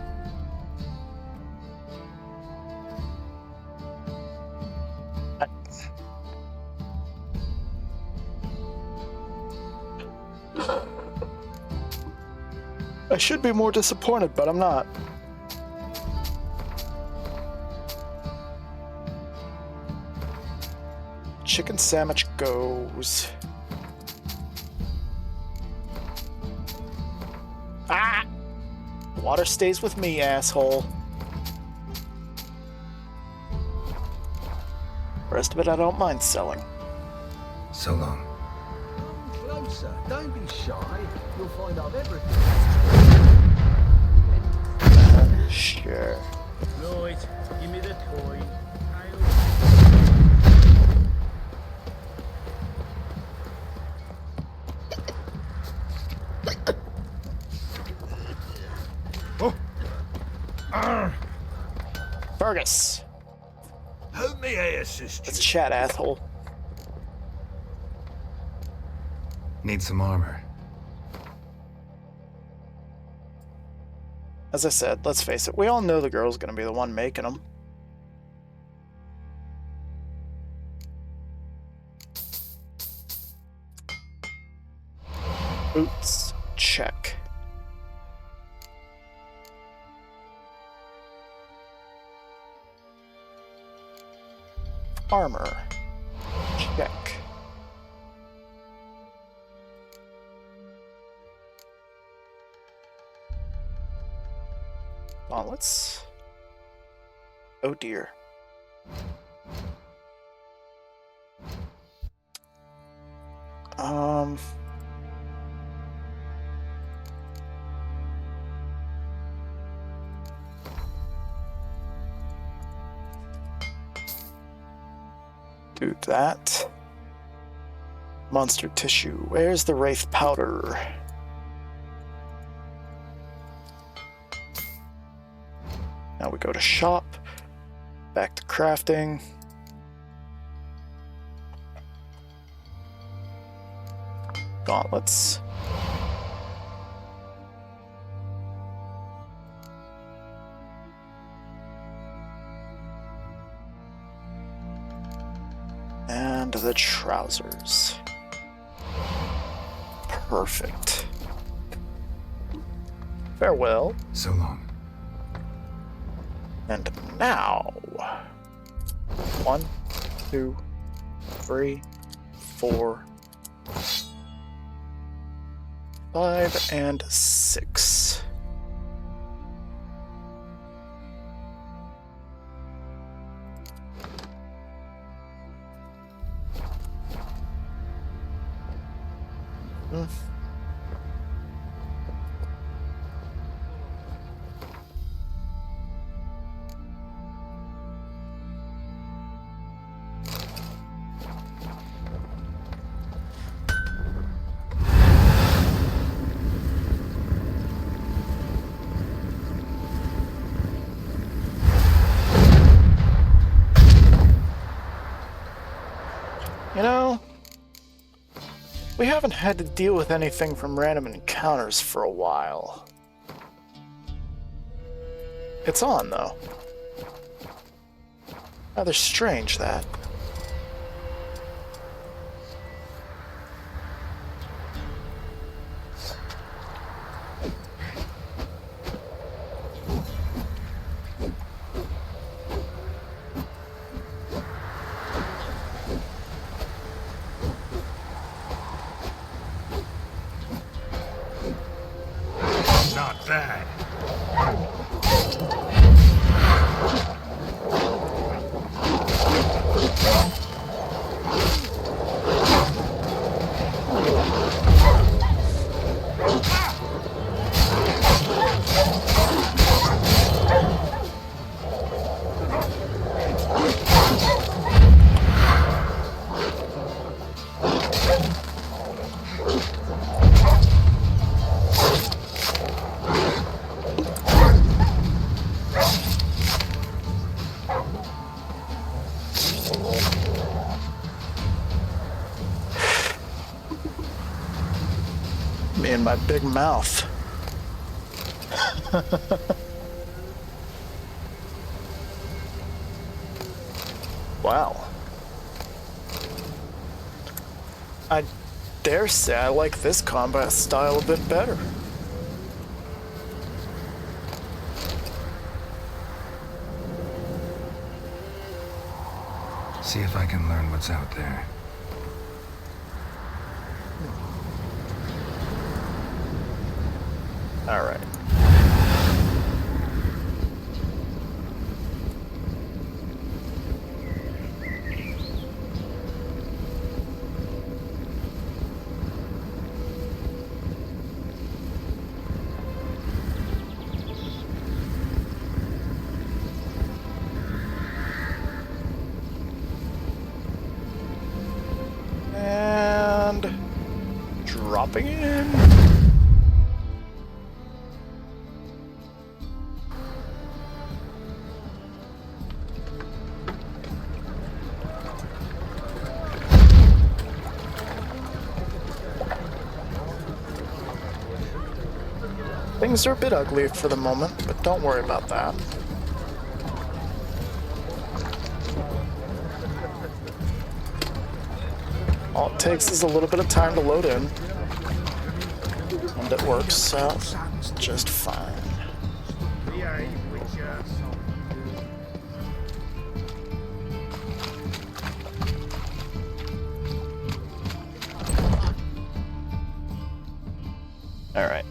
I should be more disappointed, but I'm not. Chicken sandwich goes. Ah! Water stays with me, asshole. The rest of it I don't mind selling. So long. Closer, don't be shy. You'll find I've everything. Sure. Right, give me the coin. Fergus! Who may I assist you? Let's chat, asshole. Need some armor. As I said, let's face it, we all know the girl's gonna be the one making them. Boots, check. Armor. Check. Gauntlets. Oh dear. Do that. Monster tissue. Where's the wraith powder? Now we go to shop. Back to crafting. Gauntlets. And the trousers. Perfect. Farewell. So long. And now. 1, 2, 3, 4, 5, and 6. You know, we haven't had to deal with anything from random encounters for a while. It's on, though. Rather strange, that. Not bad. Me and my big mouth. Wow. I dare say I like this combat style a bit better. See if I can learn what's out there. All right. And dropping in. Things are a bit ugly for the moment, but don't worry about that. All it takes is a little bit of time to load in, and it works out just fine. Alright.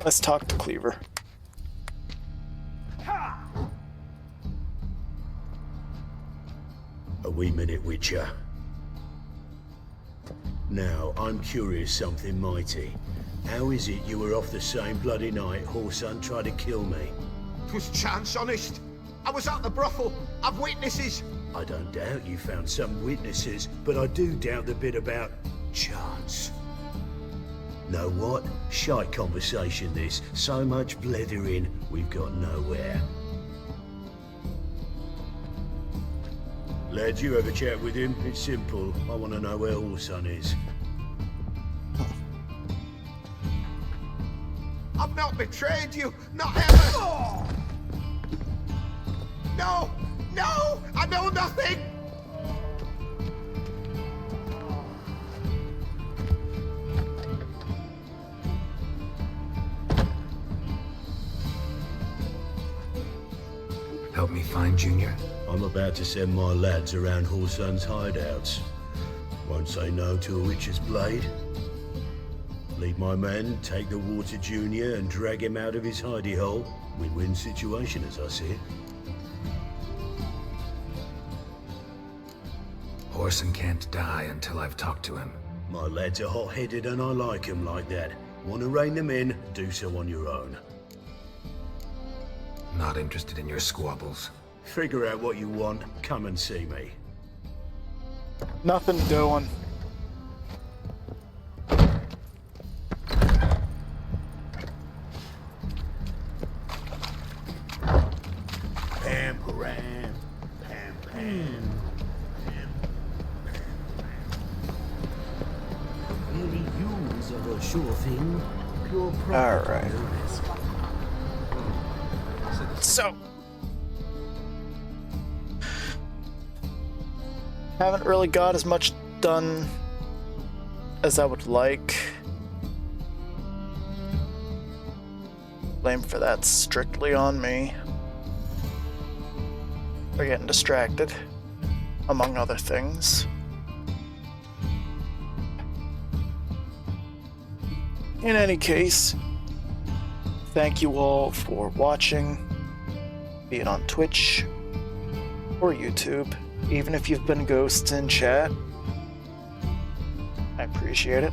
Let's talk to Cleaver. A wee minute, Witcher. Now, I'm curious something mighty. How is it you were off the same bloody night Whoreson tried to kill me? 'Twas chance, honest. I was at the brothel. I've witnesses. I don't doubt you found some witnesses, but I do doubt the bit about chance. Know what? Shite conversation this. So much blethering, we've got nowhere. Lad, you have a chat with him. It's simple. I want to know where Whoreson is. I've not betrayed you. Not ever. No! No! I know nothing! Help me find Junior? I'm about to send my lads around Whoreson's hideouts. Won't say no to a witch's blade. Lead my men, take the water Junior and drag him out of his hidey hole. Win-win situation as I see it. Whoreson can't die until I've talked to him. My lads are hot-headed and I like 'em like that. Want to rein them in, do so on your own. Not interested in your squabbles. Figure out what you want, come and see me. Nothing doing. Pam, param, pam, pam. Really use of a sure thing. Pure All right. So, haven't really got as much done as I would like. Blame for that strictly on me. We're getting distracted, among other things. In any case, thank you all for watching, be it on Twitch or YouTube. Even if you've been ghosts in chat, I appreciate it.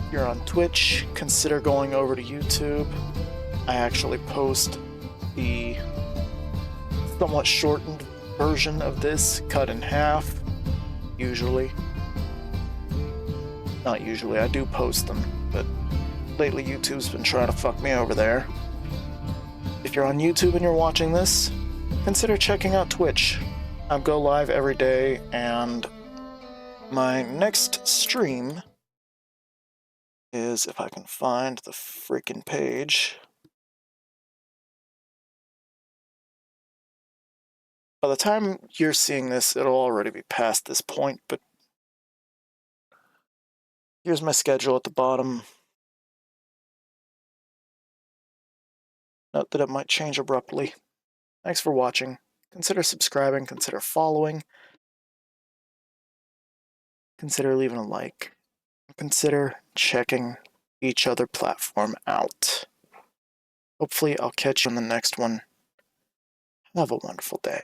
If you're on Twitch, consider going over to YouTube. I actually post the somewhat shortened version of this, cut in half, usually. Not usually, I do post them, but lately YouTube's been trying to fuck me over there. If you're on YouTube and you're watching this, consider checking out Twitch. I go live every day, and my next stream is, if I can find the freaking page. By the time you're seeing this, it'll already be past this point, but here's my schedule at the bottom. Note that it might change abruptly. Thanks for watching. Consider subscribing, consider following, consider leaving a like, consider checking each other platform out. Hopefully I'll catch you on the next one. Have a wonderful day.